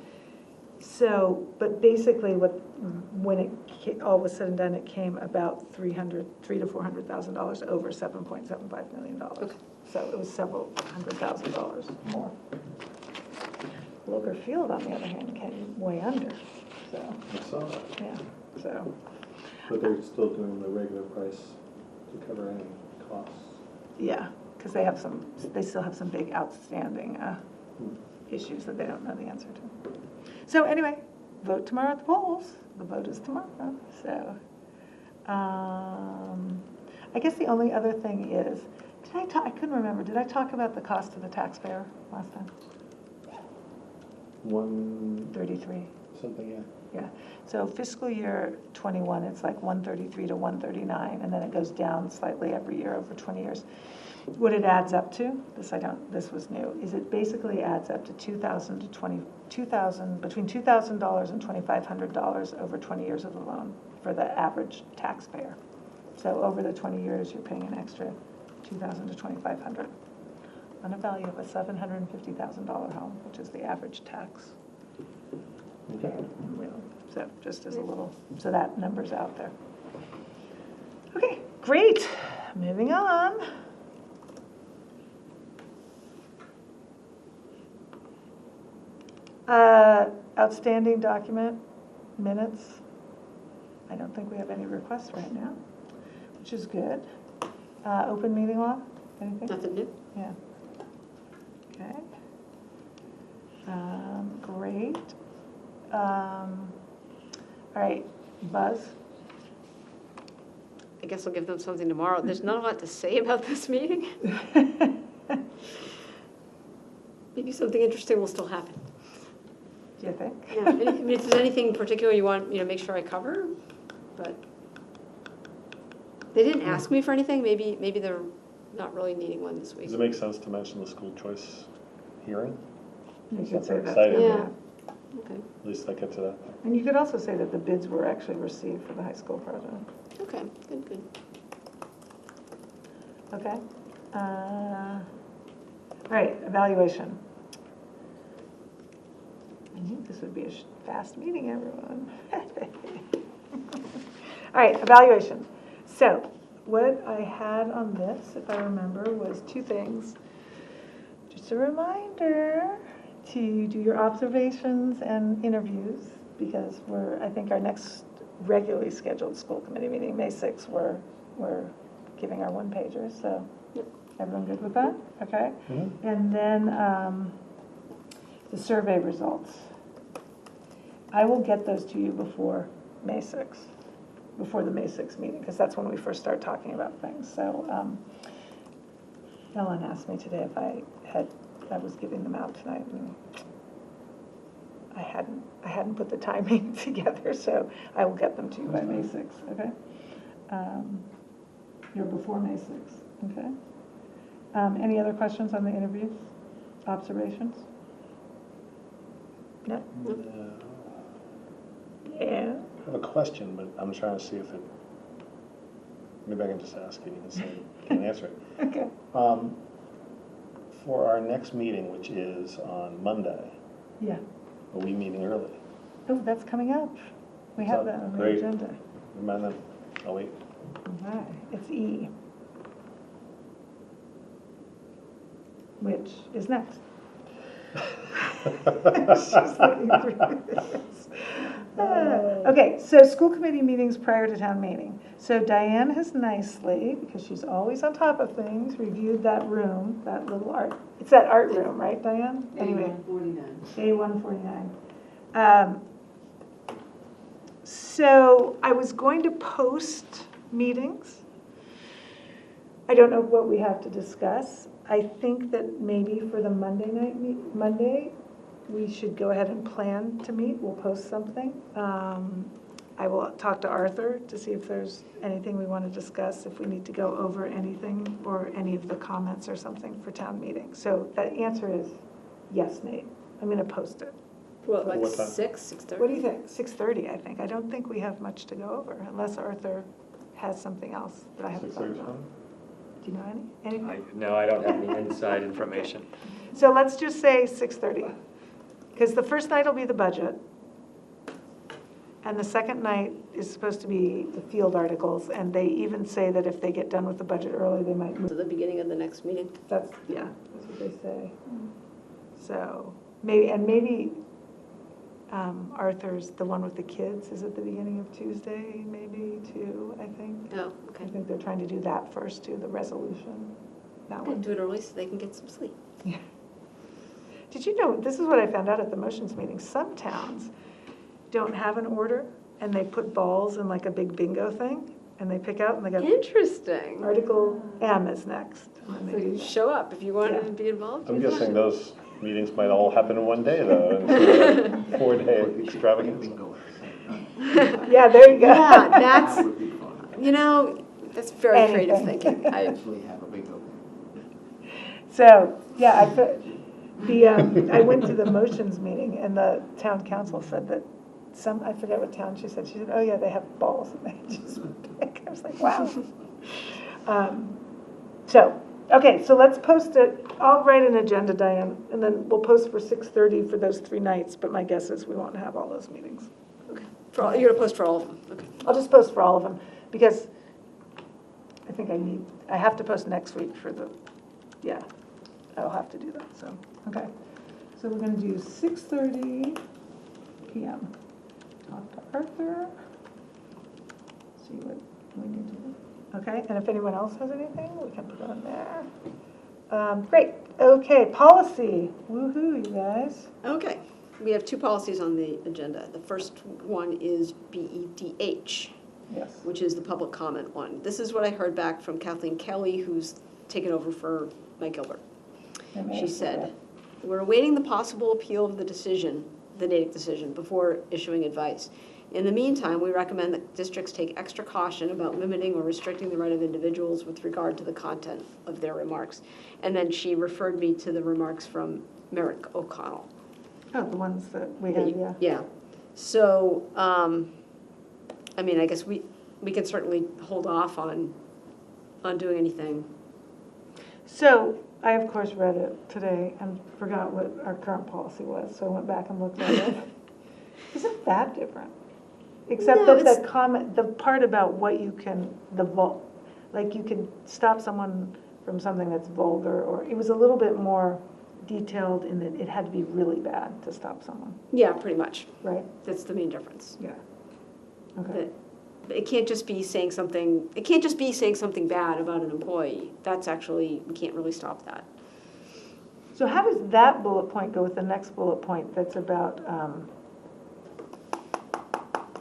Speaker 1: So, but basically when it all was said and done, it came about $300,000 to $400,000 over $7.75 million.
Speaker 2: Okay.
Speaker 1: So it was several $100,000 more. Loker Field, on the other hand, came way under, so,
Speaker 3: I saw that.
Speaker 1: yeah, so.
Speaker 7: But they're still doing the regular price to cover any costs.
Speaker 1: Yeah, because they still have some big outstanding issues that they don't know the answer to. So anyway, vote tomorrow at the polls. The vote is tomorrow. So I guess the only other thing is, I couldn't remember, did I talk about the cost to the taxpayer last time?
Speaker 7: 133
Speaker 1: $33.
Speaker 7: something, yeah.
Speaker 1: Yeah, so fiscal year '21, it's like 133 to 139, and then it goes down slightly every year over 20 years. What it adds up to, this was new, is it basically adds up to between $2,000 and $2,500 over 20 years of the loan for the average taxpayer. So over the 20 years, you're paying an extra $2,000 to $2,500 on a value of a $750,000 home, which is the average tax.
Speaker 3: Okay.
Speaker 1: So just as a little, so that number's out there. Okay, great. Moving on. Outstanding document minutes. I don't think we have any requests right now, which is good. Open meeting law, anything?
Speaker 2: Nothing new?
Speaker 1: Yeah. Okay. Great. All right, Buzz?
Speaker 2: I guess I'll give them something tomorrow. There's not a lot to say about this meeting. Maybe something interesting will still happen.
Speaker 1: Do you think?
Speaker 2: Yeah, I mean, if there's anything particular you want, make sure I cover, but they didn't ask me for anything. Maybe they're not really needing one this week.
Speaker 3: Does it make sense to mention the school choice hearing?
Speaker 1: You could say that.
Speaker 3: Exciting.
Speaker 2: Yeah. Okay.
Speaker 3: At least I get to that.
Speaker 1: And you could also say that the bids were actually received for the high school project.
Speaker 2: Okay, good.
Speaker 1: Okay. All right, evaluation. I knew this would be a fast meeting, everyone. All right, evaluation. So what I had on this, if I remember, was two things. Just a reminder to do your observations and interviews, because I think our next regularly scheduled school committee meeting, May 6th, we're giving our one-pagers, so everyone good with that? Okay.
Speaker 3: Mm-hmm.
Speaker 1: And then the survey results. I will get those to you before May 6th, before the May 6th meeting, because that's when we first start talking about things. So Ellen asked me today if I was giving them out tonight, and I hadn't put the timing together, so I will get them to you by May 6th, okay? You're before May 6th, okay? Any other questions on the interviews, observations? No? Yeah.
Speaker 3: I have a question, but I'm trying to see if maybe I can just ask it, you can say, you can answer it.
Speaker 1: Okay.
Speaker 3: For our next meeting, which is on Monday,
Speaker 1: Yeah.
Speaker 3: are we meeting early?
Speaker 1: Oh, that's coming up. We have that on the
Speaker 3: Great.
Speaker 1: agenda.
Speaker 3: Remind them, oh wait,
Speaker 1: All right, it's E. Which is next. She's looking through this. Okay, so school committee meetings prior to town meeting. So Diane has nicely, because she's always on top of things, reviewed that room, that little art, it's that art room, right, Diane? Anyway, A149. So I was going to post meetings. I don't know what we have to discuss. I think that maybe for the Monday, we should go ahead and plan to meet. We'll post something. I will talk to Arthur to see if there's anything we want to discuss, if we need to go over anything or any of the comments or something for town meeting. So the answer is yes, Nate. I'm going to post it.
Speaker 2: What, like
Speaker 3: What time?
Speaker 2: 6:30?
Speaker 1: What do you think? 6:30, I think. I don't think we have much to go over unless Arthur has something else that I haven't thought
Speaker 3: 6:30
Speaker 1: about.
Speaker 3: fine?
Speaker 1: Do you know anything?
Speaker 6: No, I don't have any inside information.
Speaker 1: So let's just say 6:30, because the first night will be the budget, and the second night is supposed to be the field articles, and they even say that if they get done with the budget early, they might move.
Speaker 2: To the beginning of the next meeting.
Speaker 1: That's what they say. So maybe Arthur's the one with the kids is at the beginning of Tuesday, maybe too, I think.
Speaker 2: Oh, okay.
Speaker 1: I think they're trying to do that first too, the resolution, that
Speaker 2: Okay,
Speaker 1: one.
Speaker 2: do it early so they can get some sleep.
Speaker 1: Yeah. Did you know, this is what I found out at the motions meeting, some towns don't have an order, and they put balls in like a big bingo thing, and they pick out, and they go,
Speaker 2: Interesting.
Speaker 1: Article M is next. And then
Speaker 2: So
Speaker 1: they do
Speaker 2: you
Speaker 1: that.
Speaker 2: show up if you want
Speaker 1: Yeah.
Speaker 2: to be involved.
Speaker 3: I'm
Speaker 2: you're
Speaker 3: guessing
Speaker 2: fine.
Speaker 3: those meetings might all happen in one day though, instead of like 4-day extravaganza.
Speaker 1: Yeah, there you go.
Speaker 2: Yeah, that's, that's very creative
Speaker 1: Anything.
Speaker 2: thinking.
Speaker 1: So, yeah, I went to the motions meeting, and the town council said that I forget what town she said, oh yeah, they have balls, and they just pick. I was like, wow. So, Okay, so let's post it, I'll write an agenda, Diane, and then we'll post for 6:30 for those 3 nights, but my guess is we won't have all those meetings.
Speaker 2: Okay. You're gonna post for all of them, okay.
Speaker 1: I'll just post for all of them, because I think I have to post next week for I'll have to do that, so, okay. So we're gonna do 6:30 PM. Talk to Arthur. See what we need to do. Okay, and if anyone else has anything, we can put it on there. Great, okay, policy, woo-hoo, you guys.
Speaker 2: Okay, we have 2 policies on the agenda. The first one is BEDH,
Speaker 1: Yes.
Speaker 2: which is the public comment one. This is what I heard back from Kathleen Kelly, who's taken over for Mike Gilbert. She said, "We're awaiting the possible appeal of the decision, the Natick decision, before issuing advice. In the meantime, we recommend that districts take extra caution about limiting or restricting the right of individuals with regard to the content of their remarks." And then she referred me to the remarks from Merrick O'Connell.
Speaker 1: Oh, the ones that we had, yeah.
Speaker 2: Yeah. So, I mean, I guess we can certainly hold off on doing anything.
Speaker 1: So, I of course read it today and forgot what our current policy was, so I went back and looked at it. Isn't that different? Except
Speaker 2: No,
Speaker 1: that the comment, the part about what you can, like you can stop someone from something that's vulgar, or it was a little bit more detailed in that it had to be really bad to stop someone,
Speaker 2: Yeah, pretty much.
Speaker 1: right?
Speaker 2: That's the main difference.
Speaker 1: Yeah. Okay.
Speaker 2: That it can't just be saying something, bad about an employee. That's actually, we can't really stop that.
Speaker 1: So how does that bullet point go with the next bullet point that's about,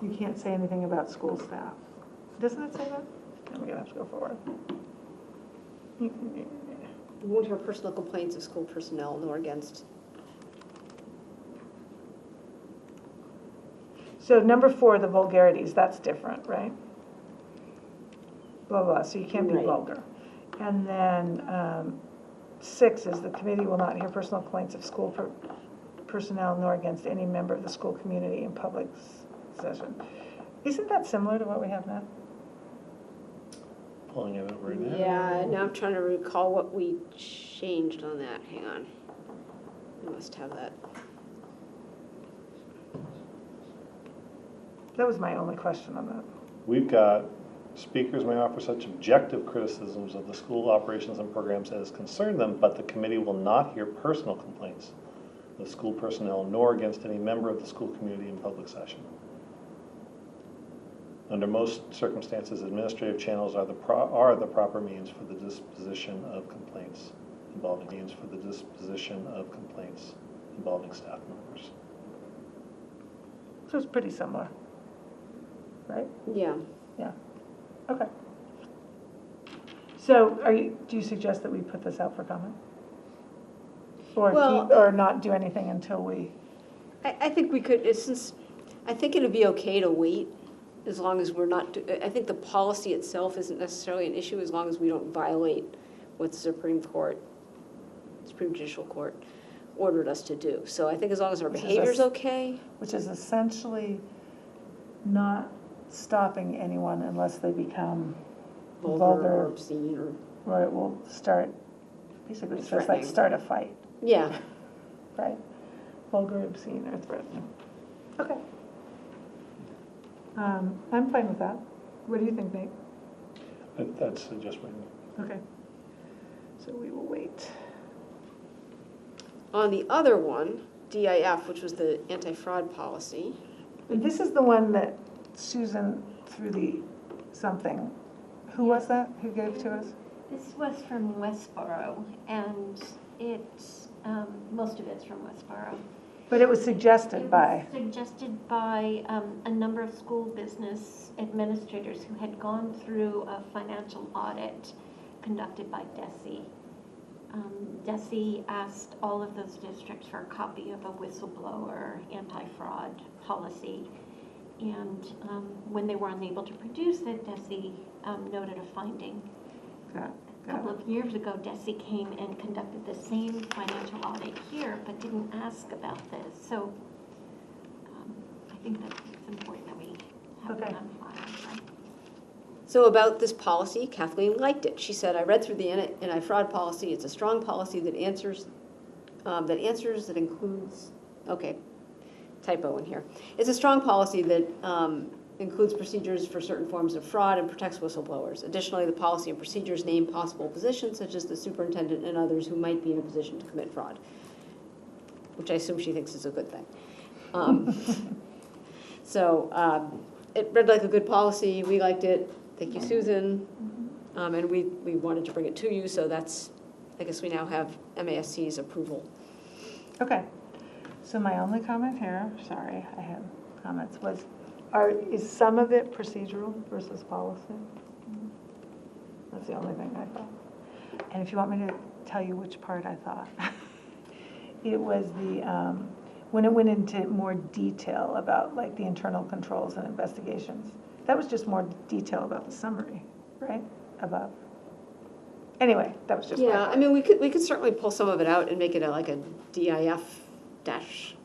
Speaker 1: you can't say anything about school staff? Doesn't it say that? I'm gonna have to go forward.
Speaker 2: We won't hear personal complaints of school personnel nor against.
Speaker 1: So number 4, the vulgarities, that's different, right? Blah, blah, so you can't be
Speaker 5: Right.
Speaker 1: vulgar. And then 6 is the committee will not hear personal complaints of school personnel nor against any member of the school community in public session. Isn't that similar to what we have now?
Speaker 3: Pulling it up right now.
Speaker 2: Yeah, now I'm trying to recall what we changed on that. Hang on. I must have that.
Speaker 1: That was my only question on that.
Speaker 3: We've got, speakers may offer such objective criticisms of the school operations and programs as concern them, but the committee will not hear personal complaints of school personnel nor against any member of the school community in public session. Under most circumstances, administrative channels are the proper means for the disposition of complaints involving staff members.
Speaker 1: So it's pretty similar, right?
Speaker 2: Yeah.
Speaker 1: Yeah, okay. So do you suggest that we put this out for comment?
Speaker 2: Well,
Speaker 1: Or not do anything until we,
Speaker 2: I think we could, I think it'd be okay to wait as long as we're not, I think the policy itself isn't necessarily an issue as long as we don't violate what the Supreme Judicial Court ordered us to do. So I think as long as our
Speaker 1: Which is
Speaker 2: behavior's okay.
Speaker 1: which is essentially not stopping anyone unless they become
Speaker 2: Vulgar or
Speaker 1: vulgar,
Speaker 2: obscene or,
Speaker 1: or it will start, basically it says like
Speaker 2: Threatening.
Speaker 1: start a fight,
Speaker 2: yeah.
Speaker 1: right? Vulgar, obscene, or threatening. Okay. I'm fine with that. What do you think, Nate?
Speaker 3: That's just my,
Speaker 1: Okay. So we will wait.
Speaker 2: On the other one, DIF, which was the anti-fraud policy,
Speaker 1: And this is the one that Susan threw the something. Who was that? Who gave to us?
Speaker 5: This was from Westboro, and most of it's from Westboro.
Speaker 1: But it was suggested by.
Speaker 5: It was suggested by a number of school business administrators who had gone through a financial audit conducted by DESE. DESE asked all of those districts for a copy of a whistleblower anti-fraud policy. And when they were unable to produce it, DESE noted a finding. A couple of years ago, DESE came and conducted the same financial audit here, but didn't ask about this. So I think that it's important that we have
Speaker 1: Okay.
Speaker 5: it on file.
Speaker 2: So about this policy, Kathleen liked it. She said, I read through the anti-fraud policy. It's a strong policy that that includes, okay, typo in here. It's a strong policy that includes procedures for certain forms of fraud and protects whistleblowers. Additionally, the policy and procedures name possible positions such as the superintendent and others who might be in a position to commit fraud, which I assume she thinks is a good thing. So it read like a good policy. We liked it. Thank you, Susan. And we wanted to bring it to you, so that's, I guess we now have MASC's approval.
Speaker 1: Okay, so my only comment here, sorry, I had comments, is some of it procedural versus policy? That's the only thing I thought. And if you want me to tell you which part I thought, it was when it went into more detail about like the internal controls and investigations. That was just more detail about the summary, right, above. Anyway, that was just.
Speaker 2: Yeah, I mean, we could certainly pull some of it out and make it like a DIF-R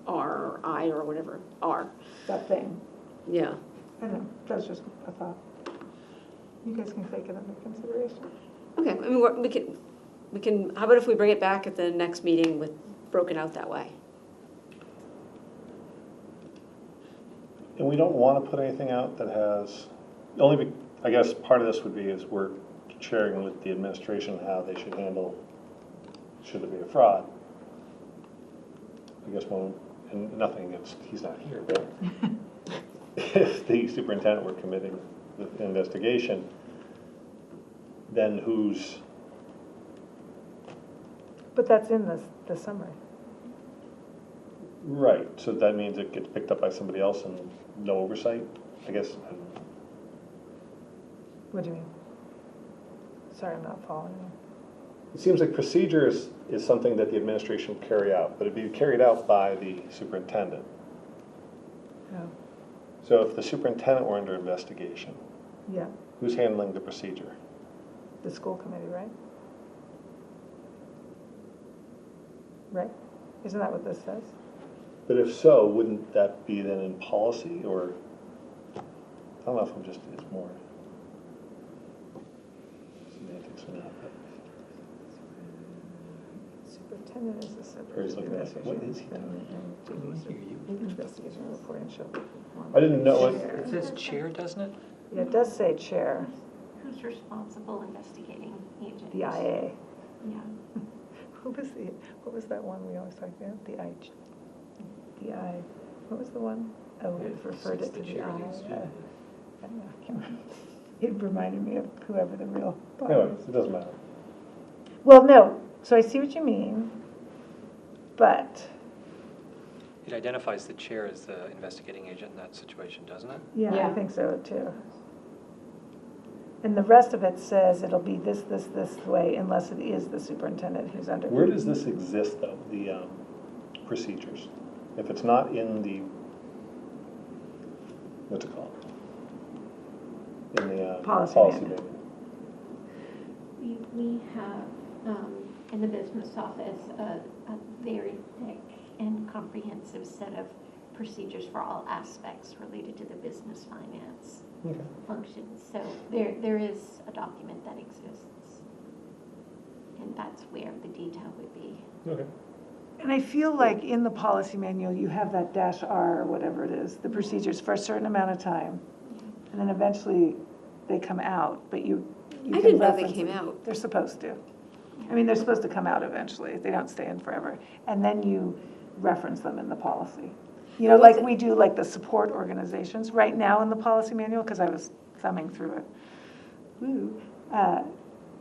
Speaker 2: or I or whatever, R.
Speaker 1: That thing.
Speaker 2: Yeah.
Speaker 1: I don't know, that was just a thought. You guys can take it under consideration.
Speaker 2: Okay, I mean, we can, how about if we bring it back at the next meeting with broken out that way?
Speaker 3: And we don't want to put anything out that has, I guess part of this would be is we're sharing with the administration how they should handle, should there be a fraud. I guess and nothing against, he's not here, but if the superintendent were committing the investigation, then who's?
Speaker 1: But that's in the summary.
Speaker 3: Right, so that means it gets picked up by somebody else and no oversight, I guess.
Speaker 1: What do you mean? Sorry, I'm not following you.
Speaker 3: It seems like procedures is something that the administration will carry out, but it'd be carried out by the superintendent.
Speaker 1: Oh,
Speaker 3: So if the superintendent were under investigation,
Speaker 1: yeah,
Speaker 3: who's handling the procedure?
Speaker 1: the school committee, right? Right? Isn't that what this says?
Speaker 3: But if so, wouldn't that be then in policy, or, I don't know if it's more semantics or not, but.
Speaker 1: Superintendent is the separate.
Speaker 3: Or he's looking at, what is he doing?
Speaker 1: Investigation report and show.
Speaker 3: I didn't know it.
Speaker 6: It says chair, doesn't it?
Speaker 1: Yeah, it does say chair,
Speaker 5: Who's responsible investigating agent?
Speaker 1: the IA.
Speaker 5: Yeah.
Speaker 1: What was that one we always talked about? What was the one? Oh, we referred it to the I. I don't know, I can't remember. It reminded me of whoever the real body
Speaker 3: Anyway,
Speaker 1: is.
Speaker 3: it doesn't matter.
Speaker 1: Well, no, so I see what you mean, but,
Speaker 6: It identifies the chair as the investigating agent in that situation, doesn't it?
Speaker 1: yeah, I
Speaker 2: Yeah.
Speaker 1: think so too. And the rest of it says it'll be this way unless it is the superintendent who's under.
Speaker 3: Where does this exist, though, the procedures? If it's not in the, what's it called? In the
Speaker 1: Policy
Speaker 3: policy
Speaker 1: manual.
Speaker 3: manual.
Speaker 5: We have, in the business office, a very thick and comprehensive set of procedures for all aspects related to the business finance
Speaker 3: Okay.
Speaker 5: functions. So there is a document that exists. And that's where the detail would be.
Speaker 3: Okay.
Speaker 1: And I feel like in the policy manual, you have that -R or whatever it is, the procedures for a certain amount of time. And then eventually they come out, but you
Speaker 2: I
Speaker 1: can
Speaker 2: didn't know they
Speaker 1: reference
Speaker 2: came
Speaker 1: them.
Speaker 2: out.
Speaker 1: They're supposed to. I mean, they're supposed to come out eventually. They don't stay in forever. And then you reference them in the policy. You know,
Speaker 2: Well,
Speaker 1: like we do like the support organizations right now in the policy manual, because I was thumbing through it. Woo.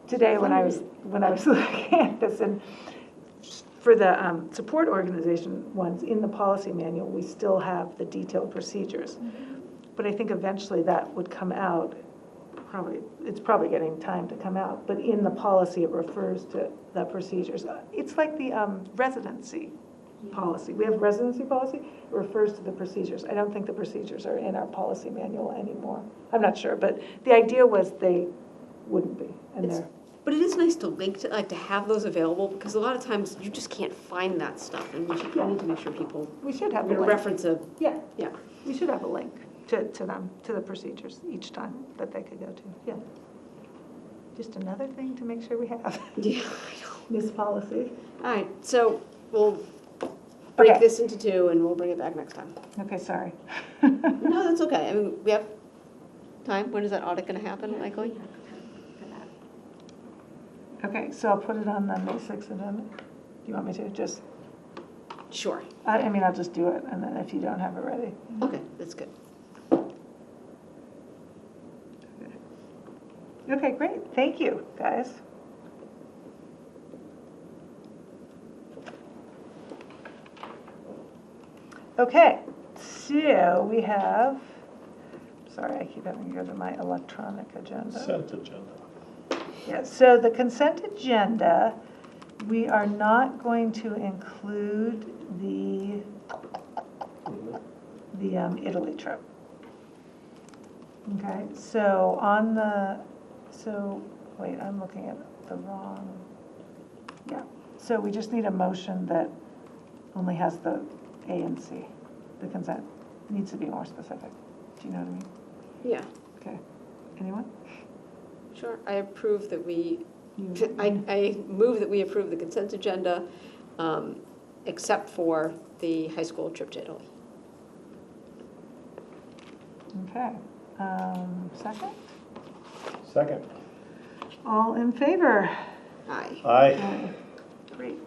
Speaker 1: Today when I was looking at this, and for the support organization ones, in the policy manual, we still have the detailed procedures. But I think eventually that would come out, it's probably getting time to come out, but in the policy, it refers to the procedures. It's like the residency policy. We have residency policy, it refers to the procedures. I don't think the procedures are in our policy manual anymore. I'm not sure, but the idea was they wouldn't be, and
Speaker 2: It's-
Speaker 1: they're.
Speaker 2: But it is nice to link to, like, to have those available, because a lot of times you just can't find that stuff, and we need to make sure people,
Speaker 1: We should have
Speaker 2: we're
Speaker 1: a
Speaker 2: gonna
Speaker 1: link.
Speaker 2: reference a,
Speaker 1: Yeah,
Speaker 2: yeah.
Speaker 1: we should have a link. to them, to the procedures each time that they could go to, yeah. Just another thing to make sure we have,
Speaker 2: Yeah.
Speaker 1: this policy.
Speaker 2: All right, so we'll break
Speaker 1: Okay.
Speaker 2: this into two and we'll bring it back next time.
Speaker 1: Okay, sorry.
Speaker 2: No, that's okay. I mean, we have time. When is that audit going to happen, likely?
Speaker 5: We have time for that.
Speaker 1: Okay, so I'll put it on the May 6th agenda. Do you want me to just,
Speaker 2: Sure.
Speaker 1: I mean, I'll just do it, and then if you don't have it ready.
Speaker 2: Okay, that's good.
Speaker 1: Okay, great, thank you, guys. Okay, so we have, sorry, I keep having to go to my electronic agenda.
Speaker 3: Consent agenda.
Speaker 1: Yeah, so the consent agenda, we are not going to include the Italy trip. Okay, so on the, so, wait, I'm looking at the wrong, yeah. So we just need a motion that only has the A and C. The consent needs to be more specific. Do you know what I mean?
Speaker 2: Yeah,
Speaker 1: Okay, anyone?
Speaker 2: sure. I approve that we,
Speaker 1: You-
Speaker 2: I move that we approve the consent agenda, except for the high school trip to Italy.
Speaker 1: Okay, second?
Speaker 3: Second.
Speaker 1: All in favor?
Speaker 2: Aye.
Speaker 3: Aye.
Speaker 1: Great.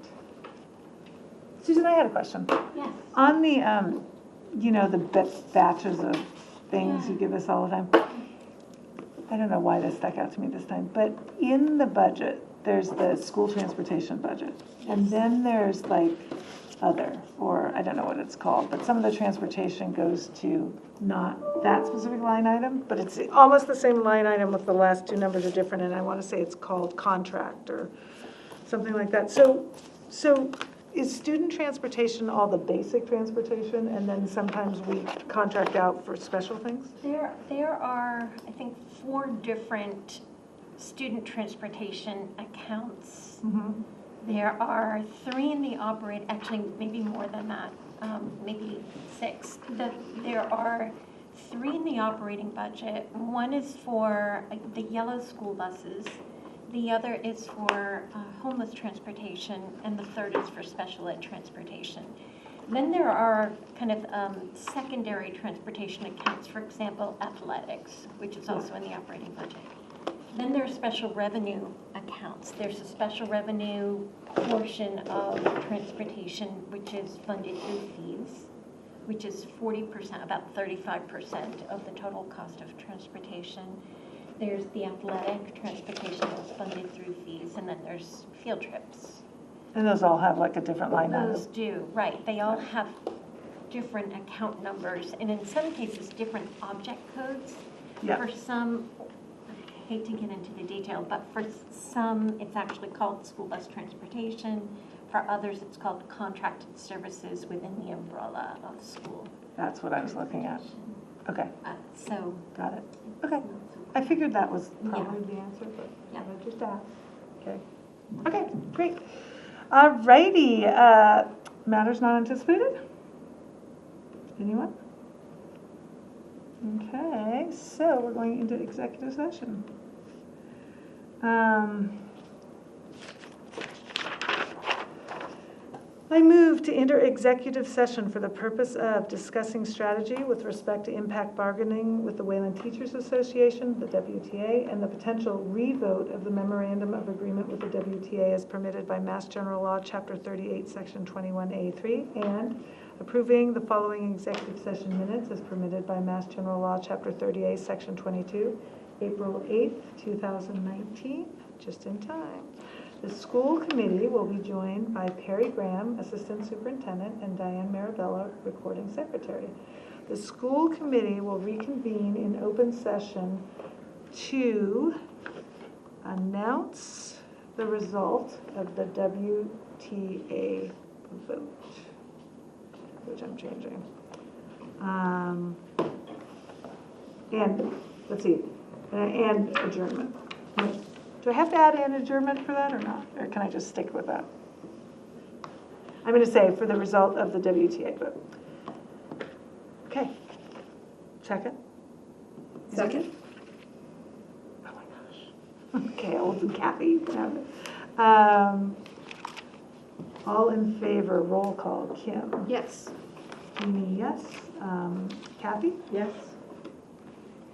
Speaker 1: Susan, I had a question.
Speaker 5: Yes.
Speaker 1: On the, you know, the batches of things you give us all the time. I don't know why this stuck out to me this time, but in the budget, there's the school transportation budget. And then there's like other, or I don't know what it's called, but some of the transportation goes to not that specific line item, but it's almost the same line item with the last two numbers are different, and I want to say it's called contract or something like that. So is student transportation all the basic transportation, and then sometimes we contract out for special things?
Speaker 5: There are, I think, 4 different student transportation accounts.
Speaker 1: Mm-hmm.
Speaker 5: There are 3 in the actually maybe more than that, maybe 6. There are 3 in the operating budget. One is for the yellow school buses. The other is for homeless transportation, and the third is for special ed transportation. Then there are kind of secondary transportation accounts, for example, athletics, which is also in the operating budget. Then there are special revenue accounts. There's a special revenue portion of transportation, which is funded through fees, which is 40%, about 35% of the total cost of transportation. There's the athletic transportation that's funded through fees, and then there's field trips.
Speaker 1: And those all have like a different line
Speaker 5: Those
Speaker 1: item?
Speaker 5: do, right. They all have different account numbers, and in some cases, different object codes.
Speaker 1: Yeah.
Speaker 5: For some, I hate to get into the detail, but for some, it's actually called school bus transportation. For others, it's called contracted services within the umbrella of school.
Speaker 1: That's what I was looking at. Okay,
Speaker 5: So,
Speaker 1: got it. Okay, I figured that was probably the answer, but
Speaker 5: Yeah.
Speaker 1: I just asked. Okay. Okay, great. All righty, matters not anticipated? Anyone? Okay, so we're going into executive session. I move to enter executive session for the purpose of discussing strategy with respect to impact bargaining with the Wayland Teachers Association, the WTA, and the potential revote of the memorandum of agreement with the WTA as permitted by Mass General Law, Chapter 38, Section 21A3, and approving the following executive session minutes as permitted by Mass General Law, Chapter 38, Section 22, April 8th, 2019, just in time. The school committee will be joined by Perry Graham, Assistant Superintendent, and Diane Marabella, Recording Secretary. The school committee will reconvene in open session to announce the result of the WTA vote, which I'm changing. And, let's see, and adjournment. Do I have to add an adjournment for that or not? Or can I just stick with that? I'm going to say for the result of the WTA vote. Okay. Second?
Speaker 2: Second?
Speaker 1: Oh my gosh. Okay, Olds and Kathy have it. All in favor, roll call. Kim?
Speaker 2: Yes.
Speaker 1: Jeannie, yes. Kathy?
Speaker 4: Yes.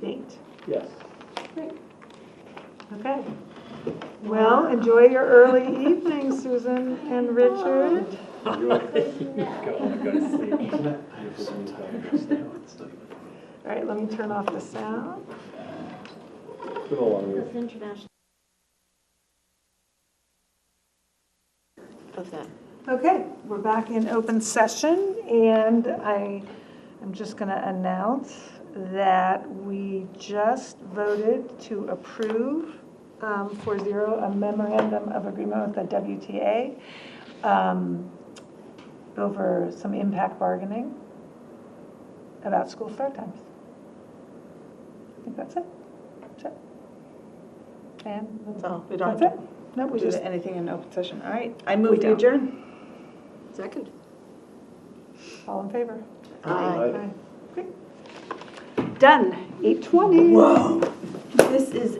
Speaker 1: Nate?
Speaker 7: Yes.
Speaker 1: Great. Okay. Well, enjoy your early evening, Susan and Richard.
Speaker 6: Go to sleep.
Speaker 1: All right, let me turn off the sound.
Speaker 7: It's been a long week.
Speaker 5: This international.
Speaker 2: Of that.
Speaker 1: Okay, we're back in open session, and I'm just going to announce that we just voted to approve 4-0 a memorandum of agreement with the WTA over some impact bargaining about school start times. I think that's it. That's it. And
Speaker 4: That's all. We don't
Speaker 1: that's
Speaker 4: have
Speaker 1: it. No, we
Speaker 4: to do
Speaker 1: just,
Speaker 4: anything in open session. All right. I
Speaker 1: We
Speaker 4: move we
Speaker 1: don't.
Speaker 4: adjourn.
Speaker 2: Second?
Speaker 1: all in favor?
Speaker 4: Aye.
Speaker 1: Great. Done, 8:20.
Speaker 4: Whoa. This is